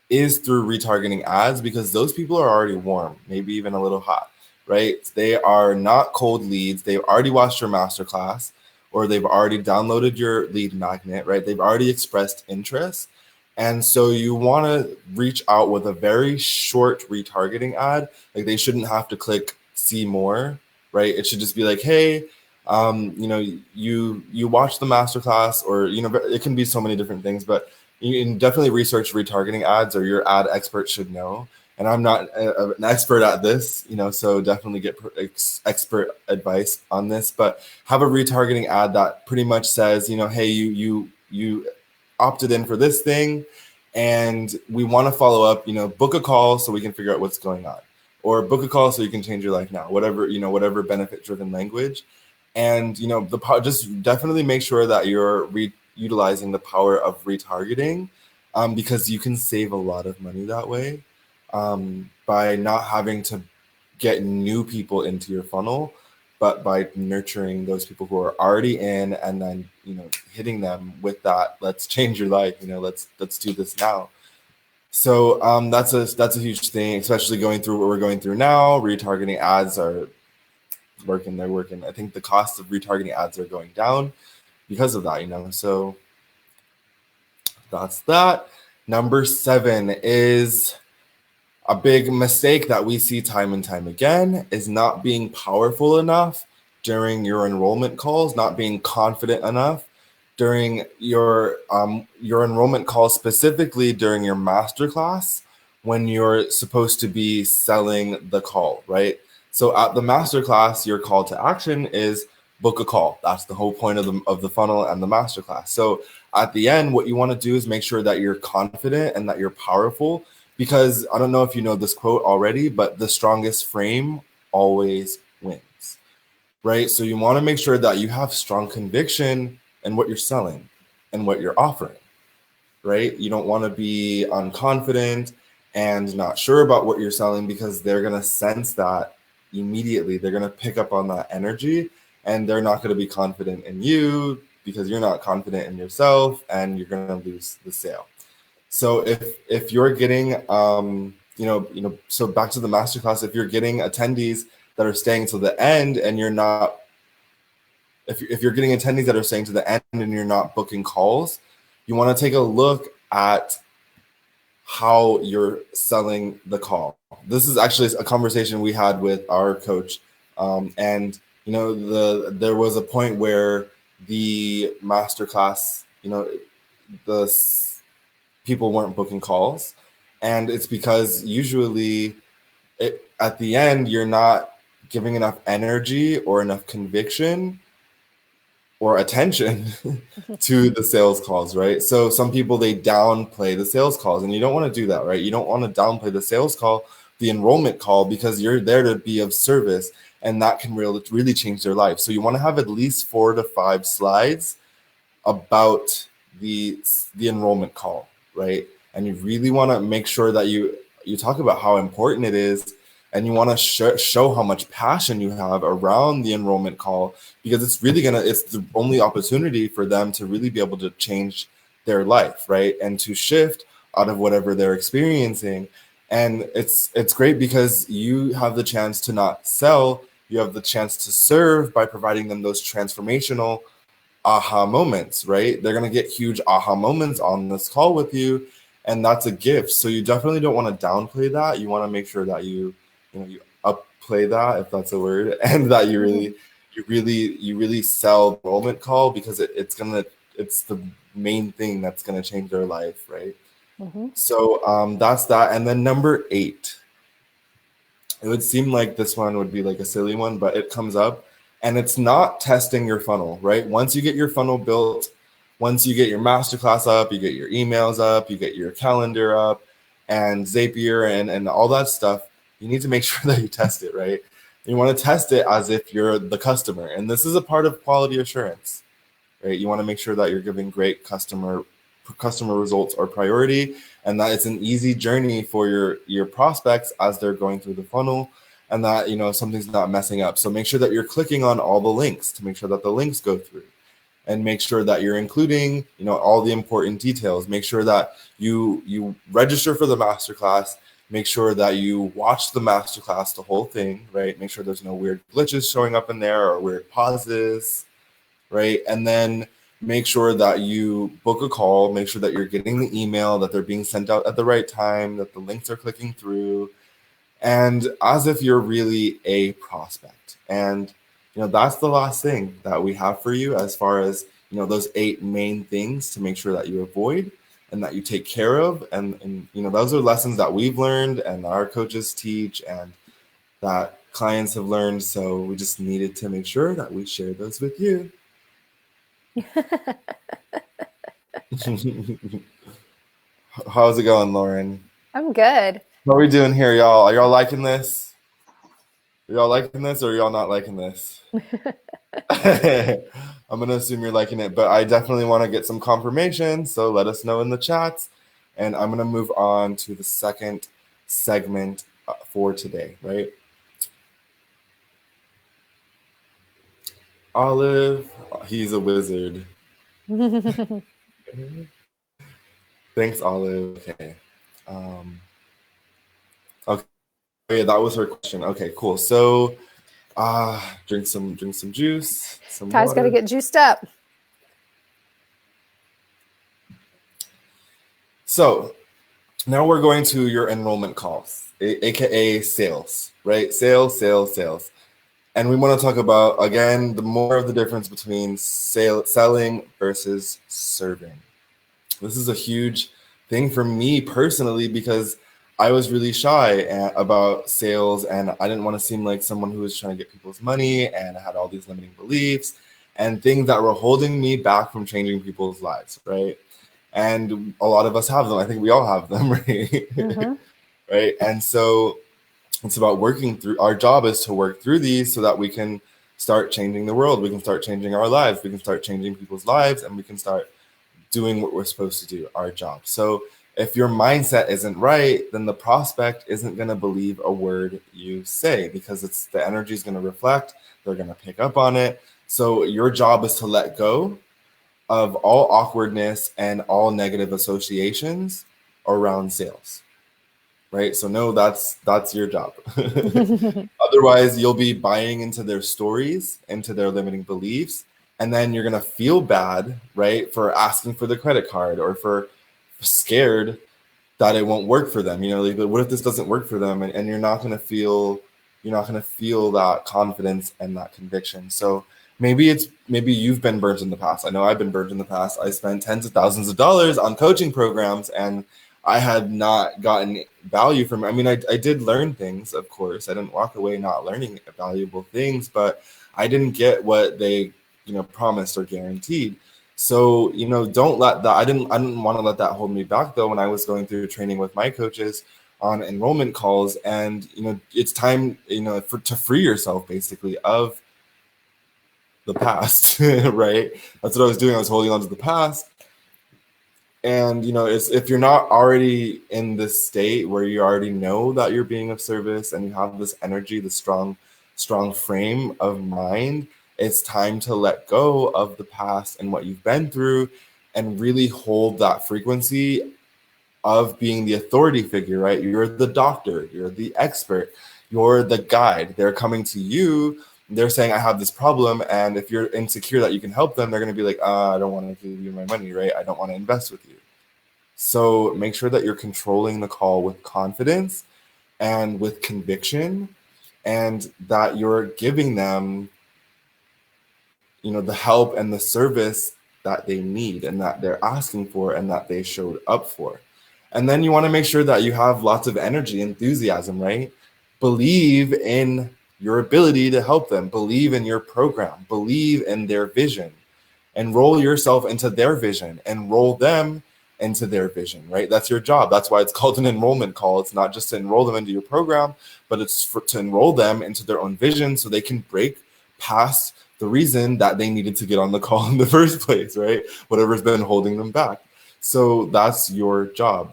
is through retargeting ads, because those people are already warm, maybe even a little hot, right? They are not cold leads. They've already watched your masterclass, or they've already downloaded your lead magnet, right? They've already expressed interest. And so you want to reach out with a very short retargeting ad. Like, they shouldn't have to click see more, right? It should just be like, hey, you watch the masterclass, or it can be so many different things, but you can definitely research retargeting ads, or your ad expert should know. And I'm not an expert at this, so definitely get expert advice on this. But have a retargeting ad that pretty much says, hey, you opted in for this thing, and we want to follow up. Book a call so we can figure out what's going on, or book a call so you can change your life now. Whatever benefit-driven language, and just definitely make sure that you're utilizing the power of retargeting, because you can save a lot of money that way, by not having to get new people into your funnel, but by nurturing those people who are already in, and then hitting them with that, let's change your life, let's do this now. So that's a huge thing, especially going through what we're going through now. Retargeting ads are working, they're working. I think the cost of retargeting ads are going down because of that, so that's that. Number 7 is a big mistake that we see time and time again, is not being powerful enough during your enrollment calls, not being confident enough during your enrollment calls, specifically during your masterclass, when you're supposed to be selling the call, right? So at the masterclass, your call to action is book a call. That's the whole point of the funnel and the masterclass. So at the end, what you want to do is make sure that you're confident and that you're powerful, because I don't know if you know this quote already, but the strongest frame always wins, right? So you want to make sure that you have strong conviction in what you're selling and what you're offering, right? You don't want to be unconfident and not sure about what you're selling, because they're going to sense that immediately. They're going to pick up on that energy, and they're not going to be confident in you because you're not confident in yourself, and you're going to lose the sale. So if you're getting, so back to the masterclass, if you're getting attendees that are staying till the end, and you're not, if you're getting attendees that are staying to the end and you're not booking calls, you want to take a look at how you're selling the call. This is actually a conversation we had with our coach, and there was a point where the masterclass, the people weren't booking calls, and it's because usually at the end you're not giving enough energy or enough conviction or attention to the sales calls, right? So some people, they downplay the sales calls, and you don't want to do that, right? You don't want to downplay the sales call, the enrollment call, because you're there to be of service, and that can really change their life. So you want to have at least 4 to 5 slides about the enrollment call, right? And you really want to make sure that you talk about how important it is, and you want to show how much passion you have around the enrollment call, because it's the only opportunity for them to really be able to change their life, right? And to shift out of whatever they're experiencing. And it's great because you have the chance to not sell, you have the chance to serve by providing them those transformational aha moments, right? They're going to get huge aha moments on this call with you, and that's a gift. So you definitely don't want to downplay that. You want to make sure that you upplay that, if that's a word, and that you really sell the enrollment call, because it's the main thing that's going to change their life, right? So that's that. And then number 8 it would seem like this one would be like a silly one, but it comes up, and it's not testing your funnel, right? Once you get your funnel built, once you get your masterclass up, you get your emails up, you get your calendar up, and Zapier and all that stuff, you need to make sure that you test it, right? You want to test it as if you're the customer. And this is a part of quality assurance, right? You want to make sure that you're giving great customer results are priority, and that it's an easy journey for your prospects as they're going through the funnel, and that, you know, something's not messing up. So make sure that you're clicking on all the links to make sure that the links go through, and make sure that you're including, you know, all the important details. Make sure that you register for the masterclass. Make sure that you watch the masterclass, the whole thing, right? Make sure there's no weird glitches showing up in there or weird pauses, right? And then make sure that you book a call. Make sure that you're getting the email, that they're being sent out at the right time, that the links are clicking through, and as if you're really a prospect. And, you know, that's the last thing that we have for you as far as, you know, those 8 main things to make sure that you avoid and that you take care of. And you know, those are lessons that we've learned and our coaches teach and that clients have learned. So we just needed to make sure that we share those with you. How's it going, Lauren? I'm good. What are we doing here, y'all? Are y'all liking this? Are y'all liking this or are y'all not liking this? I'm going to assume you're liking it, but I definitely want to get some confirmation. So let us know in the chats. And I'm going to move on to the second segment for today, right? Olive, he's a wizard. Thanks, Olive. Okay. Okay. Yeah, that was her question. Okay, cool. So, drink some juice. Some Ty's got to get juiced up. So now we're going to your enrollment calls, aka sales, right? Sales. And we want to talk about, again, the more of the difference between selling versus serving. This is a huge thing for me personally because I was really shy about sales, and I didn't want to seem like someone who was trying to get people's money, and I had all these limiting beliefs and things that were holding me back from changing people's lives, right? And a lot of us have them. I think we all have them, right? Mm-hmm. Right? And so it's about working through. Our job is to work through these so that we can start changing the world. We can start changing our lives. We can start changing people's lives, and we can start doing what we're supposed to do, our job. So if your mindset isn't right, then the prospect isn't going to believe a word you say because it's the energy is going to reflect. They're going to pick up on it. So your job is to let go of all awkwardness and all negative associations around sales. Right? So no, that's your job. Otherwise, you'll be buying into their stories, into their limiting beliefs, and then you're going to feel bad, right, for asking for the credit card or for scared that it won't work for them. You know, like, what if this doesn't work for them? And you're not going to feel that confidence and that conviction. So maybe you've been burnt in the past. I know I've been burnt in the past. I spent tens of thousands of dollars on coaching programs and I had not gotten value from it. I mean, I did learn things, of course. I didn't walk away not learning valuable things, but I didn't get what they, you know, promised or guaranteed. So, you know, don't let that, I didn't want to let that hold me back though when I was going through training with my coaches on enrollment calls. And, you know, it's time, you know, to free yourself basically of the past, right? That's what I was doing. I was holding on to the past. And, you know, if you're not already in this state where you already know that you're being of service and you have this energy, the strong frame of mind, it's time to let go of the past and what you've been through and really hold that frequency of being the authority figure, right? You're the doctor, you're the expert, you're the guide. They're coming to you. They're saying, I have this problem. And if you're insecure that you can help them, they're going to be like, I don't want to give you my money, right? I don't want to invest with you. So make sure that you're controlling the call with confidence and with conviction, and that you're giving them, you know, the help and the service that they need and that they're asking for and that they showed up for. And then you want to make sure that you have lots of energy, enthusiasm, right? believe in your ability to help them, believe in your program, believe in their vision, enroll yourself into their vision, enroll them into their vision, right? That's your job. That's why it's called an enrollment call. It's not just to enroll them into your program, but it's to enroll them into their own vision so they can break past the reason that they needed to get on the call in the first place, right? Whatever's been holding them back. So that's your job.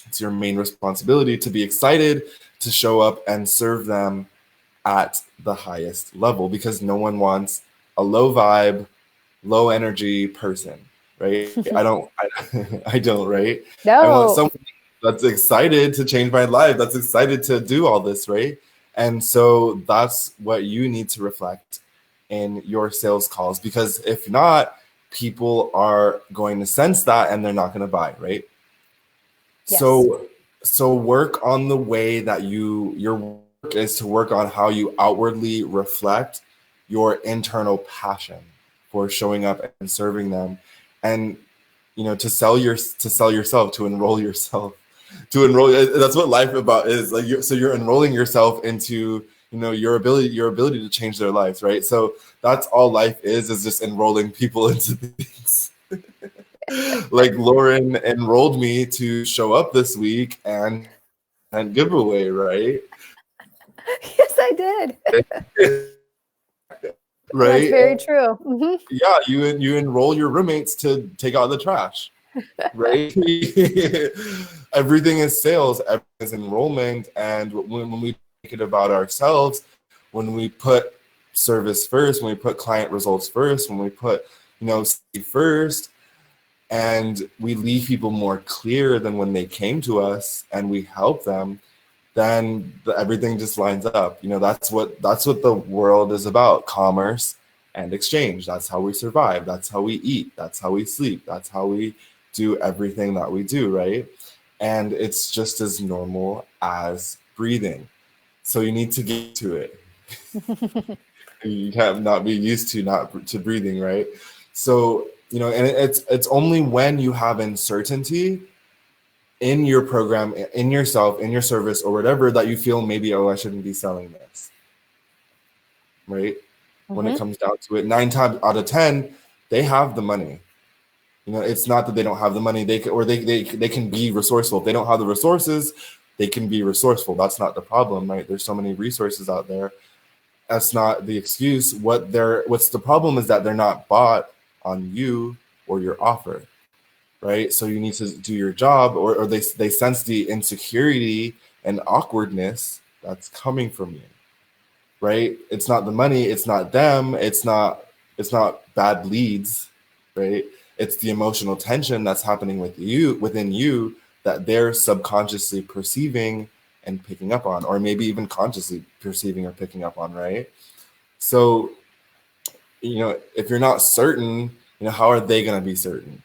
It's your main responsibility to be excited to show up and serve them at the highest level, because no one wants a low vibe, low energy person, right? I don't, right? I want No. someone that's excited to change my life, that's excited to do all this, right? And so that's what you need to reflect in your sales calls, because if not, people are going to sense that and they're not going to buy, right? Yes. So work on the way that your work is to work on how you outwardly reflect your internal passion for showing up and serving them, and to sell yourself, to enroll yourself, that's what life about is, like, so you're enrolling yourself into your ability to change their lives, right? So that's all life is just enrolling people into things. Like Lauren enrolled me to show up this week and giveaway, right? Yes, I did. Right? That's very true. Mm-hmm. Yeah, you enroll your roommates to take out the trash, right? Everything is sales, everything is enrollment, and when we make it about ourselves, when we put service first, when we put client results first, when we put safety first, and we leave people more clear than when they came to us and we help them, then everything just lines up. That's what the world is about: commerce and exchange. That's how we survive. That's how we eat. That's how we sleep. That's how we do everything that we do, right? And it's just as normal as breathing. So you need to get to it. You can't not be used to breathing, right? So and it's only when you have uncertainty in your program, in yourself, in your service, or whatever, that you feel maybe, oh, I shouldn't be selling this, right? Mm-hmm. When it comes down to it, 9 times out of 10, they have the money. It's not that they don't have the money. They can be resourceful. If they don't have the resources, they can be resourceful. That's not the problem, right? There's so many resources out there. That's not the excuse. What's the problem is that they're not bought on you or your offer, right? So you need to do your job, or they sense the insecurity and awkwardness that's coming from you, right? It's not the money, it's not them, it's not bad leads, right? It's the emotional tension that's happening within you that they're subconsciously perceiving and picking up on, or maybe even consciously perceiving or picking up on, right? So if you're not certain, how are they going to be certain?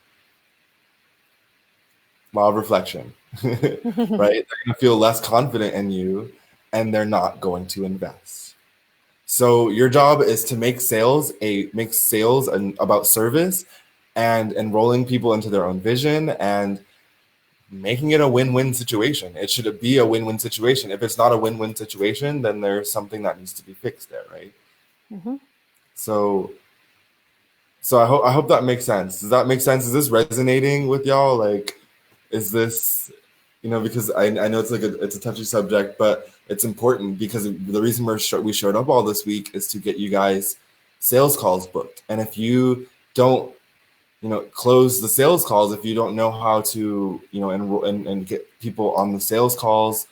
Law of reflection, right? They're going to feel less confident in you, and they're not going to invest. So your job is to make sales about service and enrolling people into their own vision and making it a win-win situation. It should be a win-win situation. If it's not a win-win situation, then there's something that needs to be fixed there, right? Mm-hmm. So I hope that makes sense. Does that make sense? Is this resonating with y'all? Like, is this, because I know it's it's a touchy subject, but it's important, because the reason we showed up all this week is to get you guys sales calls booked. And if you don't, close the sales calls, if you don't know how to, enroll and get people on the sales calls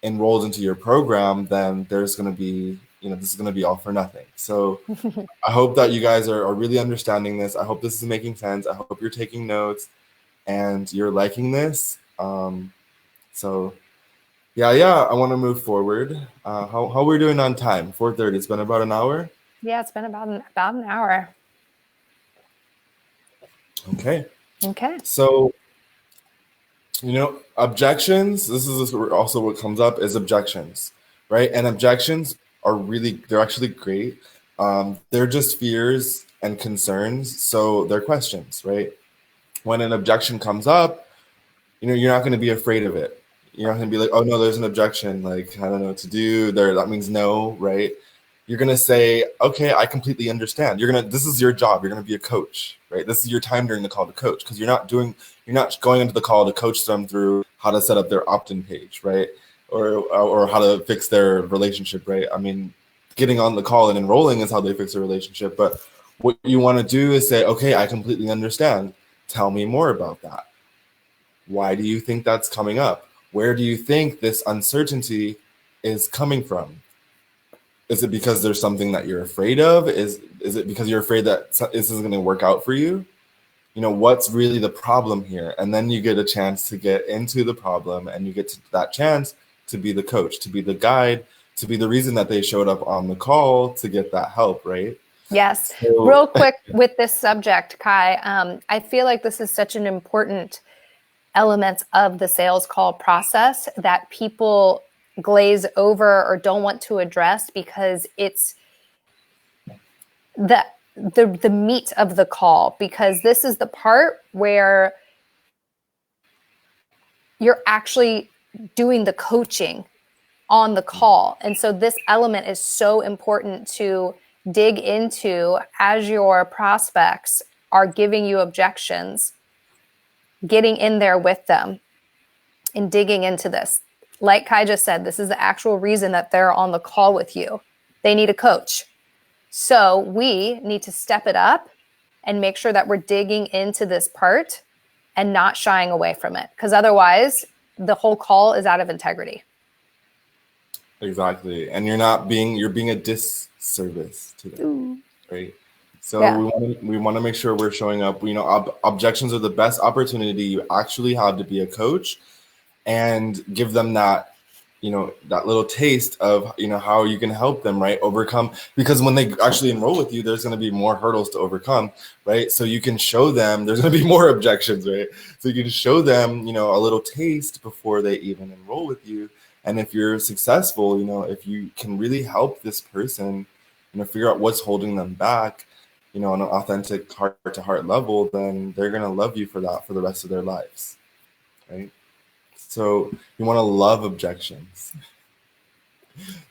enrolled into your program, then there's going to be, this is going to be all for nothing. So I hope that you guys are really understanding this. I hope this is making sense. I hope you're taking notes and you're liking this. So yeah, I want to move forward. How we're doing on time? 4:30. It's been about an hour. Yeah, it's been about an hour. Okay. So, objections. This is also what comes up is objections, right? And objections they're actually great. They're just fears and concerns. So they're questions, right? When an objection comes up, you're not going to be afraid of it. You're not gonna be like, oh no, there's an objection. Like, I don't know what to do. There, that means no, right? You're gonna say, okay, I completely understand. This is your job. You're gonna be a coach, right? This is your time during the call to coach, because you're not going into the call to coach them through how to set up their opt-in page, right? Or how to fix their relationship, right? I mean, getting on the call and enrolling is how they fix their relationship. But what you want to do is say, okay, I completely understand. Tell me more about that. Why do you think that's coming up? Where do you think this uncertainty is coming from? Is it because there's something that you're afraid of? Is it because you're afraid that this isn't going to work out for you? You know, what's really the problem here? And then you get a chance to get into the problem, and you get to that chance to be the coach, to be the guide, to be the reason that they showed up on the call to get that help, right? Yes. So, real quick with this subject, Kai, I feel like this is such an important element of the sales call process that people glaze over or don't want to address, because it's the meat of the call, because this is the part where you're actually doing the coaching on the call. And so this element is so important to dig into as your prospects are giving you objections, getting in there with them and digging into this. Like Kai just said, this is the actual reason that they're on the call with you. They need a coach. So we need to step it up and make sure that we're digging into this part and not shying away from it, because otherwise the whole call is out of integrity. exactly. And you're being a disservice to them, right? So Yeah. we want to make sure we're showing up. You know, objections are the best opportunity you actually have to be a coach, and give them that, you know, that little taste of, you know, how you can help them, right? Overcome, because when they actually enroll with you, there's going to be more hurdles to overcome, right? So you can show them there's going to be more objections, right? So you can show them, you know, a little taste before they even enroll with you. And if you're successful, you know, if you can really help this person, you know, figure out what's holding them back, you know, on an authentic heart-to-heart level, then they're going to love you for that for the rest of their lives, right? So you want to love objections,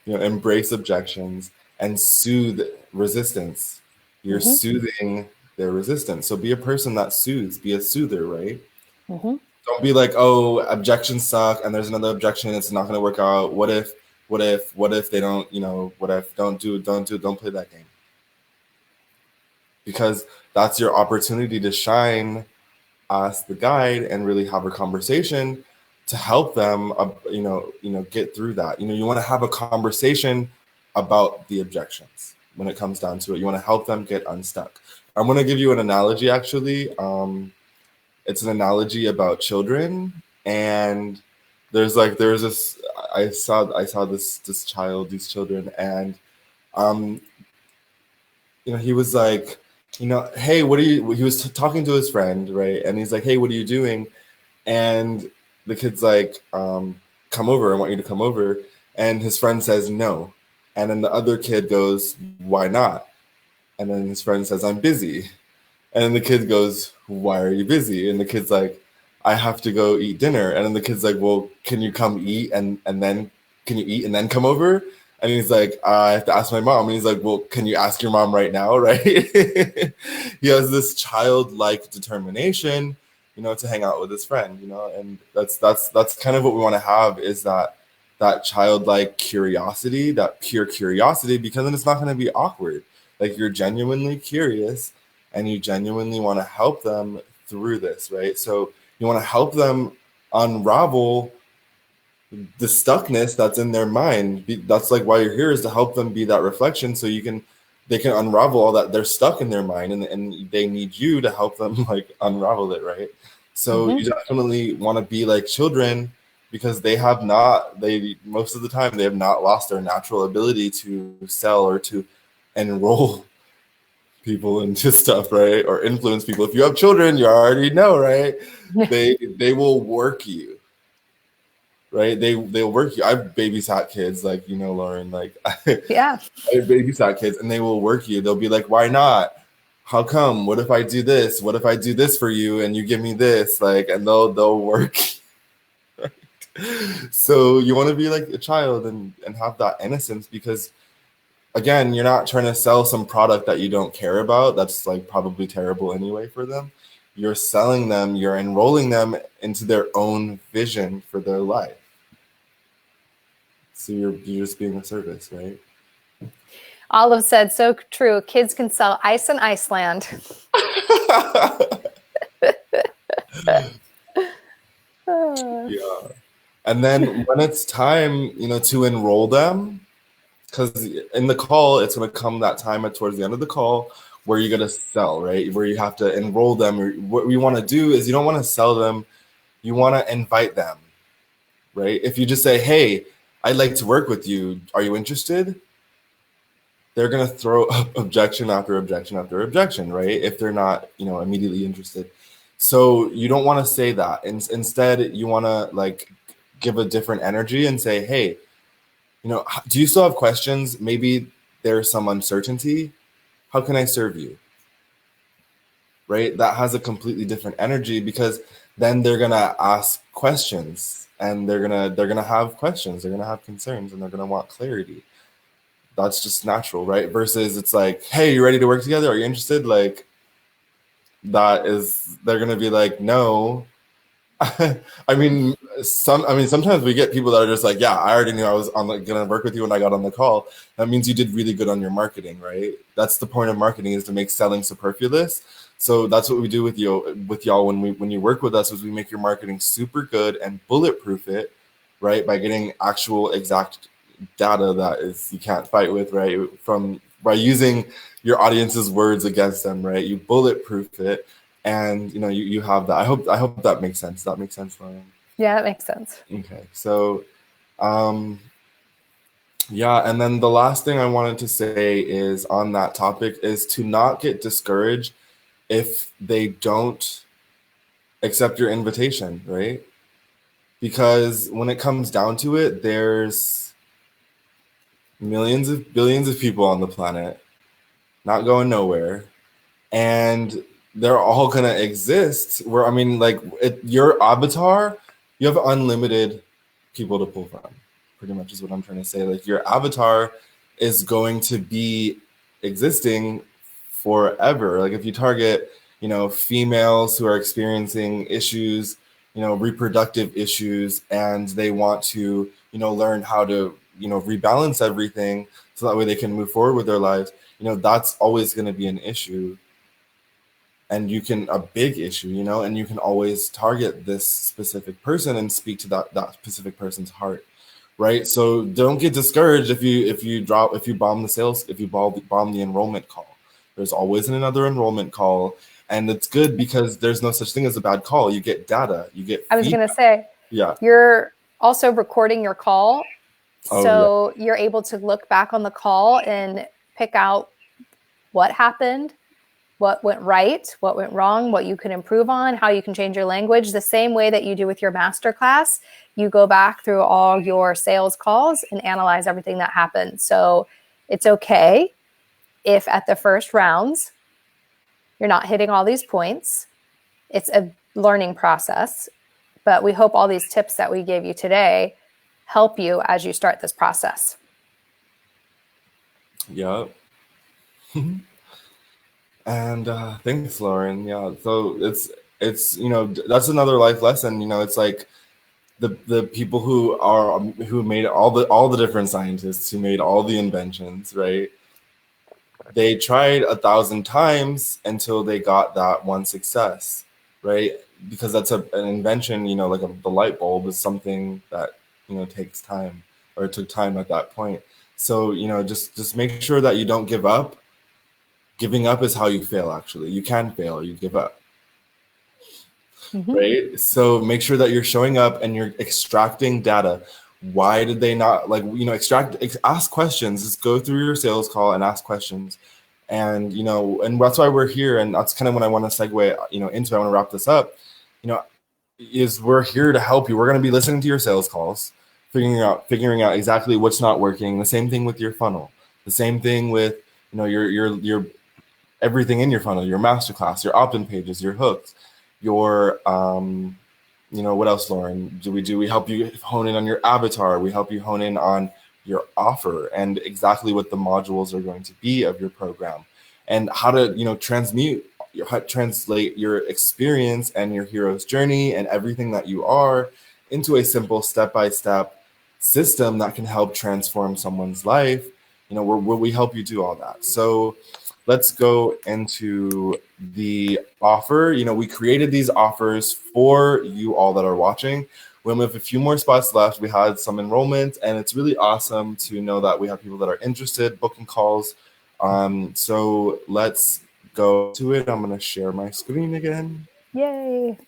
you know, embrace objections and soothe resistance. You're soothing their resistance. So be a person that soothes, be a soother, right? Don't be like, oh, objections suck, and there's another objection, it's not going to work out. What if they don't, you know, what if don't play that game. Because that's your opportunity to shine as the guide and really have a conversation to help them, you know, get through that. You know, you want to have a conversation about the objections when it comes down to it. You want to help them get unstuck. I'm going to give you an analogy, actually. It's an analogy about children, and there's this. I saw this child, these children, and you know, he was like, you know, hey, what are you? He was talking to his friend, right? And he's like, hey, what are you doing? And the kid's like, come over. I want you to come over. And his friend says no. And then the other kid goes, why not? And then his friend says, I'm busy. And then the kid goes, why are you busy? And the kid's like, I have to go eat dinner. And then the kid's like, well, can you come eat and then can you eat and then come over? And he's like, I have to ask my mom. And he's like, well, can you ask your mom right now, right? He has this childlike determination, you know, to hang out with his friend, you know, and that's kind of what we want to have, is that childlike curiosity, that pure curiosity, because then it's not going to be awkward. Like, you're genuinely curious and you genuinely want to help them through this, right? So you want to help them unravel the stuckness that's in their mind. That's like why you're here, is to help them be that reflection, so they can unravel all that they're stuck in their mind, and they need you to help them like unravel it, right? So you definitely want to be like children, because most of the time they have not lost their natural ability to sell or to enroll people into stuff, right? Or influence people. If you have children, you already know, right? They will work you. Right, they'll work you. I've babysat kids, like, you know, Lauren, like, Yeah. I babysat kids, and they will work you. They'll be like, why not? How come? What if I do this? What if I do this for you and you give me this? Like, and they'll work. Right? So you want to be like a child and have that innocence, because again, you're not trying to sell some product that you don't care about. That's like probably terrible anyway for them. You're selling them, you're enrolling them into their own vision for their life. So you're just being a service, right? Olive said, so true. Kids can sell ice in Iceland. Yeah. And then when it's time, to enroll them, because in the call, it's going to come that time towards the end of the call where you're going to sell, right? Where you have to enroll them. What we want to do is you don't want to sell them. You want to invite them, right? If you just say, hey, I'd like to work with you. Are you interested? They're going to throw up objection after objection after objection, right? If they're not, immediately interested. So you don't want to say that. Instead, you want to like give a different energy and say, hey, do you still have questions? Maybe there's some uncertainty. How can I serve you? Right? That has a completely different energy, because then they're gonna ask questions, and they're gonna have questions, they're gonna have concerns, and they're gonna want clarity. That's just natural, right? Versus it's like, hey, you ready to work together? Are you interested? Like, they're gonna be like, no. Sometimes we get people that are just like, yeah, I already knew I was gonna work with you when I got on the call. That means you did really good on your marketing, right? That's the point of marketing, is to make selling superfluous. So that's what we do with y'all when you work with us, is we make your marketing super good and bulletproof it, right? By getting actual exact data that is you can't fight with, right? By using your audience's words against them, right? You bulletproof it. And you have that. I hope that makes sense. That makes sense, Lauren. Yeah, that makes sense. Okay, so yeah, and then the last thing I wanted to say is on that topic is to not get discouraged if they don't accept your invitation, right? Because when it comes down to it, there's billions of people on the planet, not going nowhere, and they're all gonna exist. Your avatar, you have unlimited people to pull from. Pretty much is what I'm trying to say. Like, your avatar is going to be existing forever. Like, if you target, females who are experiencing issues, reproductive issues, and they want to, learn how to, rebalance everything so that way they can move forward with their lives, that's always going to be an issue. And a big issue, and you can always target this specific person and speak to that specific person's heart, right? So don't get discouraged if you bomb the enrollment call. There's always another enrollment call, and it's good because there's no such thing as a bad call. You get data, you get feedback. I was going to say, yeah, you're also recording your call, so you're able to look back on the call and pick out what happened, what went right, what went wrong, what you can improve on, how you can change your language. The same way that you do with your masterclass, you go back through all your sales calls and analyze everything that happened. So it's okay if at the first rounds, you're not hitting all these points. It's a learning process, but we hope all these tips that we gave you today help you as you start this process. Yeah. And thanks, Lauren. Yeah, so it's that's another life lesson. It's like the people who made all the different scientists who made all the inventions, right? They tried 1,000 times until they got that one success, right? Because that's an invention. The light bulb is something that takes time, or it took time at that point. So just make sure that you don't give up. Giving up is how you fail, actually. You can fail, you give up. Mm-hmm. Right? So make sure that you're showing up and you're extracting data. Why did they not, ask questions. Just go through your sales call and ask questions. And, and that's why we're here. And that's kind of when I want to segue, into, I want to wrap this up, is we're here to help you. We're going to be listening to your sales calls, figuring out exactly what's not working. The same thing with your funnel. The same thing with, your everything in your funnel, your masterclass, your opt-in pages, your hooks, your What else, Lauren, do? We help you hone in on your avatar. We help you hone in on your offer and exactly what the modules are going to be of your program, and how to, translate your experience and your hero's journey and everything that you are into a simple step-by-step system that can help transform someone's life. Where we help you do all that. So let's go into the offer. We created these offers for you all that are watching. We have a few more spots left. We had some enrollment, and it's really awesome to know that we have people that are interested, booking calls. So let's go to it. I'm going to share my screen again. Yay.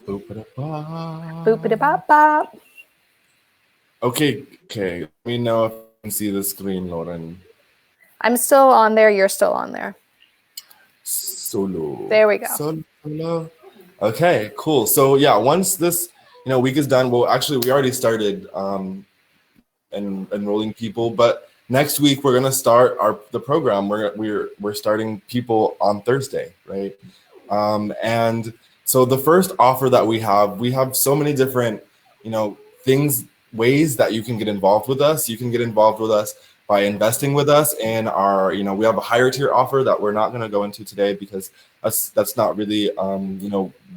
Boop-a-da-bop. Boop-a-da-bop-bop. Okay. Let me know if you can see the screen, Lauren. I'm still on there. You're still on there. Solo. There we go. Solo. Okay, cool. So yeah, once this week is done, well, actually we already started enrolling people, but next week we're gonna start the program. We're starting people on Thursday, right? And so the first offer that we have so many different ways that you can get involved with us. You can get involved with us by investing with us in our, we have a higher tier offer that we're not going to go into today because that's not really,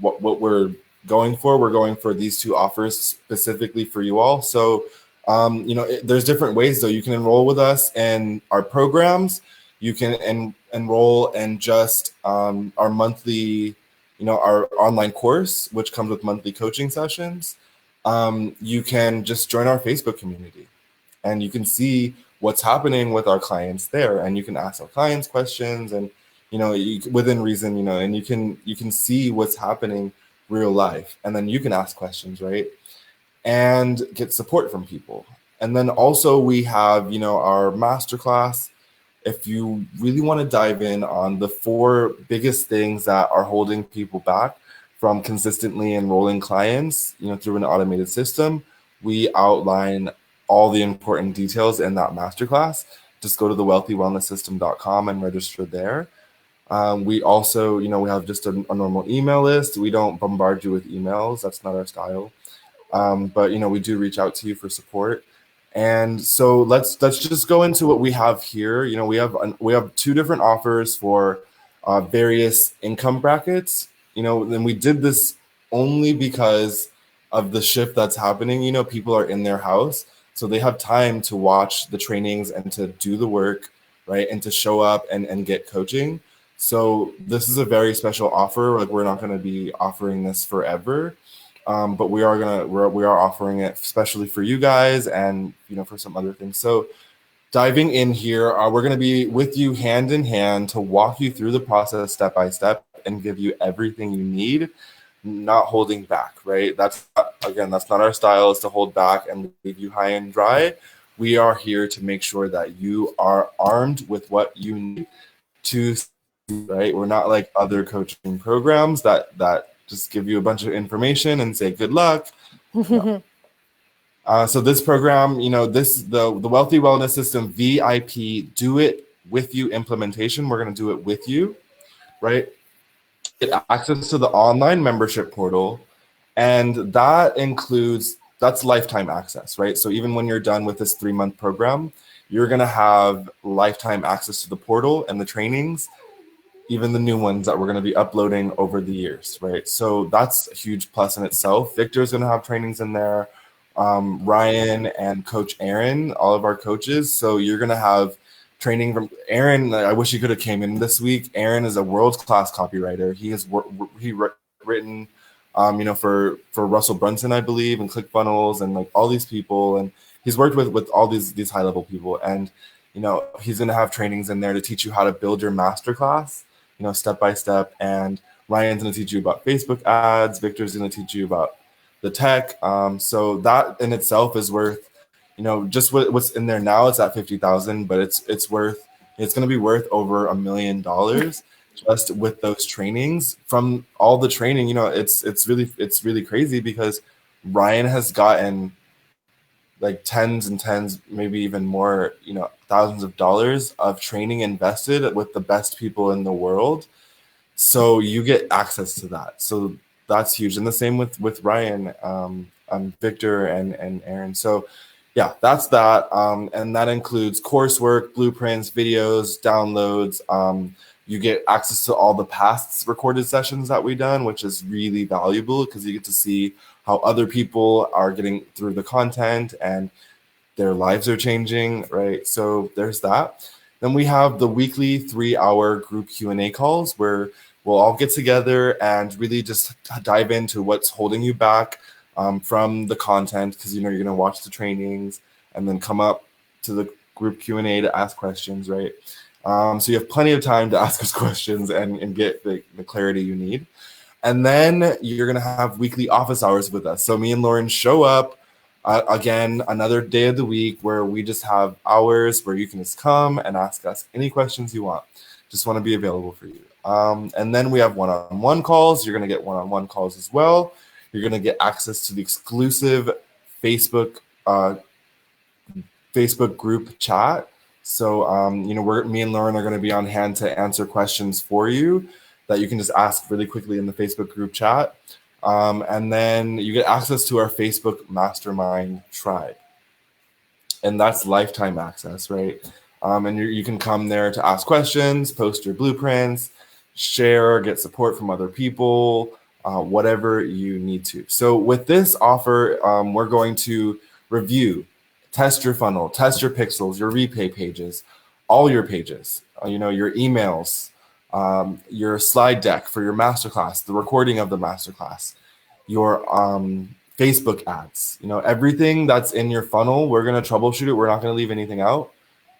what we're going for. We're going for these two offers specifically for you all. So, there's different ways though. You can enroll with us in our programs. You can enroll in just our monthly, our online course, which comes with monthly coaching sessions. You can just join our Facebook community and you can see what's happening with our clients there, and you can ask our clients questions, and within reason, and you can see what's happening real life, and then you can ask questions, right, and get support from people. And then also we have our masterclass. If you really want to dive in on the 4 biggest things that are holding people back from consistently enrolling clients, through an automated system, we outline all the important details in that masterclass. Just go to thewealthywellnesssystem.com and register there. We also, we have just a normal email list. We don't bombard you with emails. That's not our style. But we do reach out to you for support. And so let's just go into what we have here. We have 2 different offers for various income brackets. Then we did this only because of the shift that's happening. People are in their house, so they have time to watch the trainings and to do the work, right, and to show up and get coaching. So this is a very special offer. Like, we're not going to be offering this forever, but we are offering it especially for you guys and for some other things. So diving in here, we're going to be with you hand in hand to walk you through the process step by step and give you everything you need, not holding back, right? That's not our style, is to hold back and leave you high and dry. We are here to make sure that you are armed with what you need to, right? We're not like other coaching programs that just give you a bunch of information and say good luck. No. So this program, the Wealthy Wellness System VIP Do It With You implementation, we're going to do it with you, right? Get access to the online membership portal, and that's lifetime access, right? So even when you're done with this 3-month program, you're going to have lifetime access to the portal and the trainings, even the new ones that we're going to be uploading over the years, right? So that's a huge plus in itself. Victor's going to have trainings in there, Ryan and Coach Aaron, all of our coaches. So you're going to have training from Aaron. I wish he could have came in this week. Aaron is a world-class copywriter. He has written, for Russell Brunson, I believe, and ClickFunnels and like all these people. And he's worked with all these high-level people. And, he's going to have trainings in there to teach you how to build your masterclass, step by step. And Ryan's going to teach you about Facebook ads. Victor's going to teach you about the tech. So that in itself is worth, just what's in there now, it's at 50,000, but it's going to be worth over $1 million just with those trainings. From all the training, it's really crazy because Ryan has gotten like tens and tens, maybe even more, thousands of dollars of training invested with the best people in the world. So you get access to that. So that's huge. And the same with Ryan, Victor, and Aaron. So yeah, that's that. And that includes coursework, blueprints, videos, downloads. You get access to all the past recorded sessions that we've done, which is really valuable because you get to see how other people are getting through the content and their lives are changing, right? So there's that. Then we have the weekly 3-hour group Q&A calls where we'll all get together and really just dive into what's holding you back from the content, because you're going to watch the trainings and then come up to the group Q&A to ask questions, right? So you have plenty of time to ask us questions and get the clarity you need. And then you're going to have weekly office hours with us. So me and Lauren show up again, another day of the week where we just have hours where you can just come and ask us any questions you want. Just want to be available for you. And then we have one-on-one calls. You're going to get one-on-one calls as well. You're going to get access to the exclusive Facebook group chat. So, me and Lauren are going to be on hand to answer questions for you that you can just ask really quickly in the Facebook group chat. And then you get access to our Facebook Mastermind tribe. And that's lifetime access, right? And you can come there to ask questions, post your blueprints, share, get support from other people, whatever you need to. So with this offer, we're going to review, test your funnel, test your pixels, your repay pages, all your pages, your emails, your slide deck for your masterclass, the recording of the masterclass, your Facebook ads, everything that's in your funnel. We're going to troubleshoot it. We're not going to leave anything out.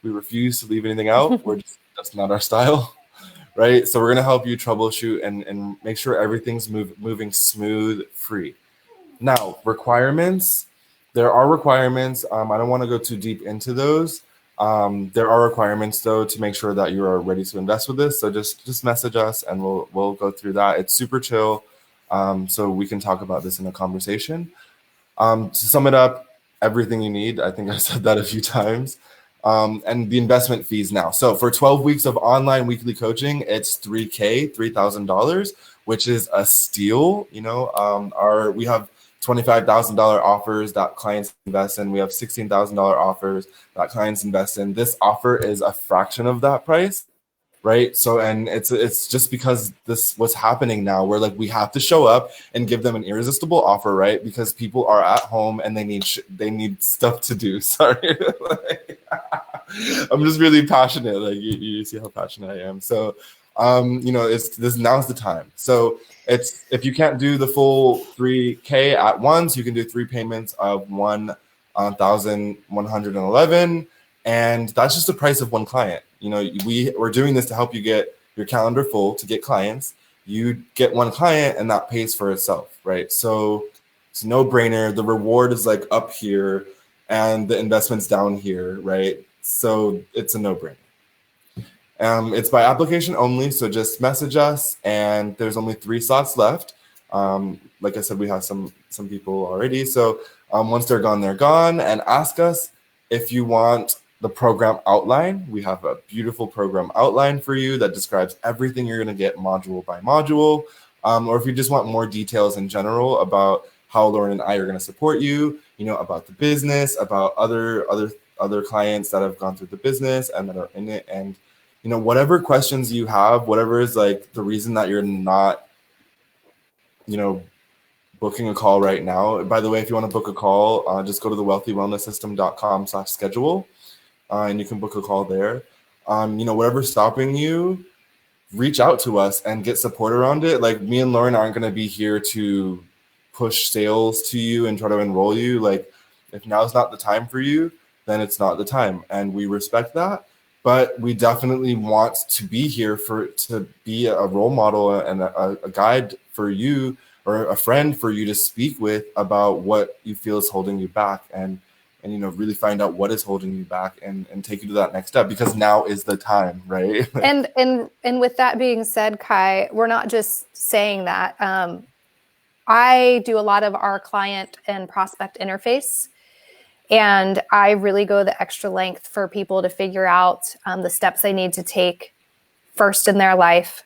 We refuse to leave anything out. That's not our style, right? So we're going to help you troubleshoot and make sure everything's moving smooth, free. Now, requirements. There are requirements. I don't want to go too deep into those. There are requirements though to make sure that you are ready to invest with this. So just message us and we'll go through that. It's super chill. So we can talk about this in a conversation. To sum it up, everything you need. I think I said that a few times. And the investment fees now. So for 12 weeks of online weekly coaching, it's $3,000, which is a steal. We have $25,000 offers that clients invest in. We have $16,000 offers that clients invest in. This offer is a fraction of that price, right? So, and it's just because what's happening now, where like we have to show up and give them an irresistible offer, right? Because people are at home and they need stuff to do. Sorry, I'm just really passionate. Like you see how passionate I am. So, now's the time. So if you can't do the full 3K at once, you can do 3 payments of 1,111, and that's just the price of one client. We're doing this to help you get your calendar full to get clients. You get one client and that pays for itself, right? So it's a no-brainer. The reward is like up here and the investment's down here, right? So it's a no-brainer. It's by application only, so just message us, and there's only 3 slots left. Like I said, we have some people already. So once they're gone, they're gone. And ask us if you want the program outline. We have a beautiful program outline for you that describes everything you're going to get module by module. Or if you just want more details in general about how Lauren and I are going to support you, about the business, about other clients that have gone through the business and that are in it, and whatever questions you have, whatever is like the reason that you're not, booking a call right now. By the way, if you want to book a call, just go to the wealthywellnesssystem.com/schedule, and you can book a call there. Whatever's stopping you, reach out to us and get support around it. Like me and Lauren aren't going to be here to push sales to you and try to enroll you. Like if now's not the time for you, then it's not the time. And we respect that. But we definitely want to be here to be a role model and a guide for you, or a friend for you to speak with about what you feel is holding you back, and really find out what is holding you back and take you to that next step, because now is the time, right? and with that being said, Kai, we're not just saying that. I do a lot of our client and prospect interface. And I really go the extra length for people to figure out the steps they need to take first in their life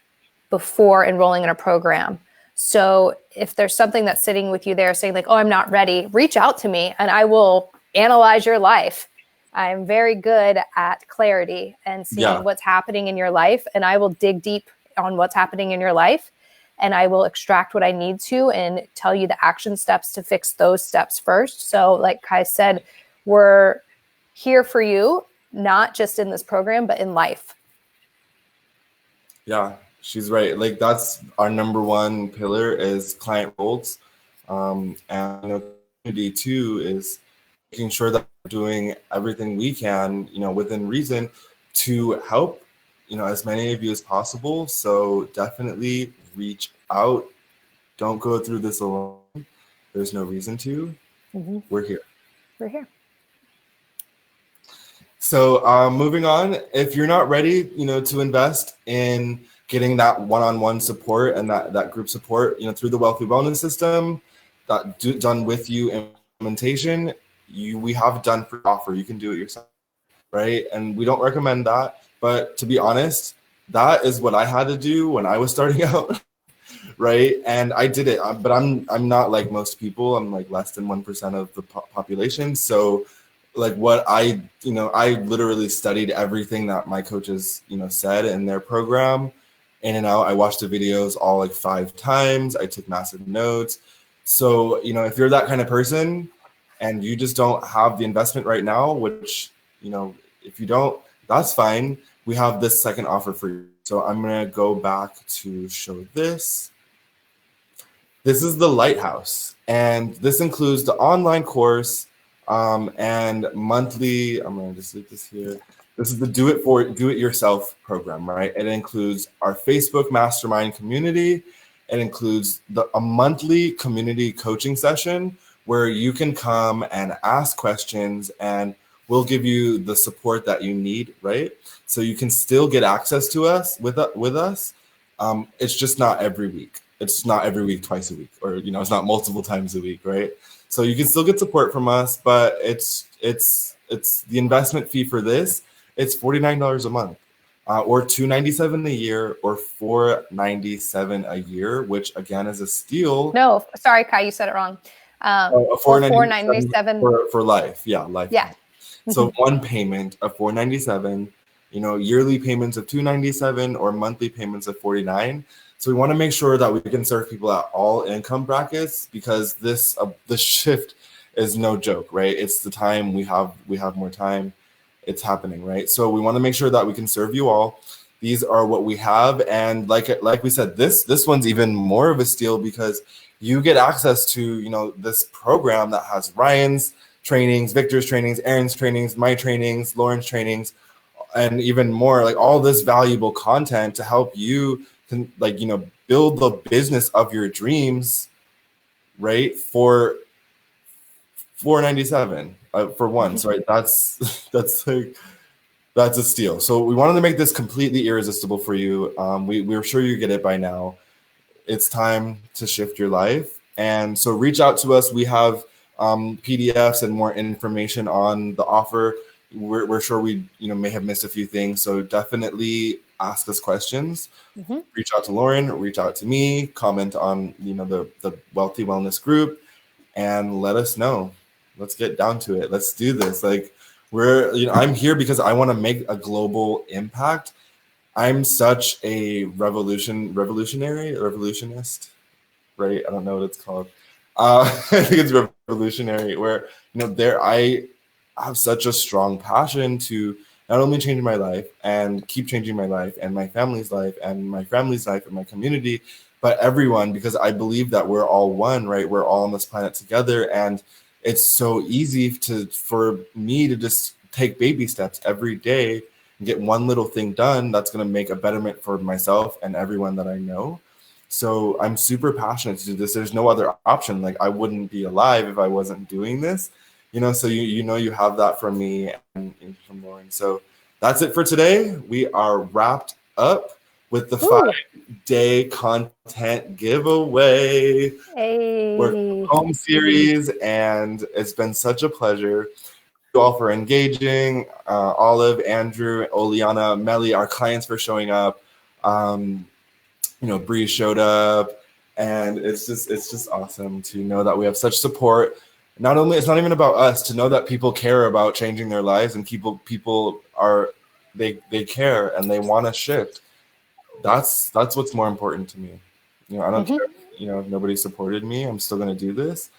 before enrolling in a program. So if there's something that's sitting with you there saying like, oh, I'm not ready, reach out to me and I will analyze your life. I'm very good at clarity and seeing what's happening in your life. And I will dig deep on what's happening in your life. And I will extract what I need to and tell you the action steps to fix those steps first. So like Kai said, we're here for you, not just in this program, but in life. Yeah, she's right. Like that's our number one pillar is client roles. And community too is making sure that we're doing everything we can, within reason to help, as many of you as possible. So definitely reach out. Don't go through this alone. There's no reason to. We're here. We're here. So moving on, if you're not ready, to invest in getting that one-on-one support and that group support, through the Wealthy Wellness System, done with you implementation, we have done for offer. You can do it yourself, right? And we don't recommend that, but to be honest, that is what I had to do when I was starting out, right? And I did it, but I'm not like most people. I'm like less than 1% of the population, so. Like what I literally studied everything that my coaches, said in their program in and out. I watched the videos all like 5 times. I took massive notes. So, if you're that kind of person and you just don't have the investment right now, which, if you don't, that's fine. We have this second offer for you. So I'm going to go back to show this. This is the Lighthouse, and this includes the online course, and monthly. I'm going to just leave this here. This is the Do It Yourself program, right? It includes our Facebook mastermind community. It includes a monthly community coaching session where you can come and ask questions and we'll give you the support that you need, right? So you can still get access to us with us. It's just not every week. It's not every week, twice a week, or it's not multiple times a week, right? So you can still get support from us, but it's the investment fee for this. It's $49 a month, or $297 a year, or $497 a year, which again is a steal. No, sorry, Kai, you said it wrong. $497 for life. Yeah, life. Yeah. So one payment of $497, yearly payments of $297, or monthly payments of $49. So we want to make sure that we can serve people at all income brackets, because this shift is no joke, right? It's the time we have more time. It's happening, right? So we want to make sure that we can serve you all. These are what we have, and like we said, this one's even more of a steal because you get access to this program that has Ryan's trainings, Victor's trainings, Aaron's trainings, my trainings, Lauren's trainings, and even more, like all this valuable content to help you build the business of your dreams, right? For $497 for one. So right, that's a steal. So we wanted to make this completely irresistible for you. We're sure you get it by now. It's time to shift your life. And so reach out to us. We have PDFs and more information on the offer. We're sure we may have missed a few things. So definitely ask us questions. Reach out to Lauren, reach out to me, comment on the Wealthy Wellness group, and let us know. Let's get down to it. Let's do this. Like I'm here because I want to make a global impact. I'm such a revolutionist, right? I don't know what it's called. I think it's revolutionary, where I have such a strong passion to not only change my life and keep changing my life and my family's life and my family's life and my community, but everyone, because I believe that we're all one, right? We're all on this planet together, and it's so easy for me to just take baby steps every day and get one little thing done that's going to make a betterment for myself and everyone that I know. So I'm super passionate to do this. There's no other option. Like I wouldn't be alive if I wasn't doing this. So you have that from me and from Lauren. So that's it for today. We are wrapped up with the 5-day content giveaway. Hey. We're home series, and it's been such a pleasure. Thank you all for engaging. Olive, Andrew, Oliana, Melly, our clients for showing up. Bree showed up. And it's just awesome to know that we have such support. Not only, it's not even about us, to know that people care about changing their lives, and people are, they care and they want to shift. That's what's more important to me. You know, I don't care, you know, if nobody supported me, I'm still going to do this.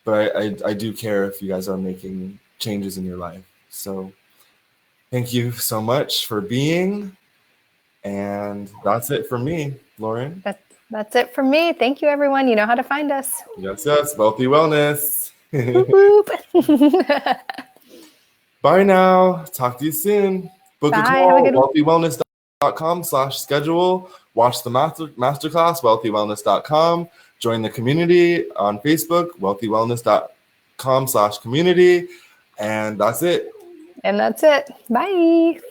But I do care if you guys are making changes in your life. So thank you so much for being. And that's it for me, Lauren. That's it for me. Thank you, everyone. You know how to find us. Yes, Wealthy Wellness. Boop, boop. Bye now. Talk to you soon. Book a Bye. Have a call, good one. wealthywellness.com/schedule. Watch the masterclass, wealthywellness.com. Join the community on Facebook, wealthywellness.com/community. And that's it. And that's it. Bye.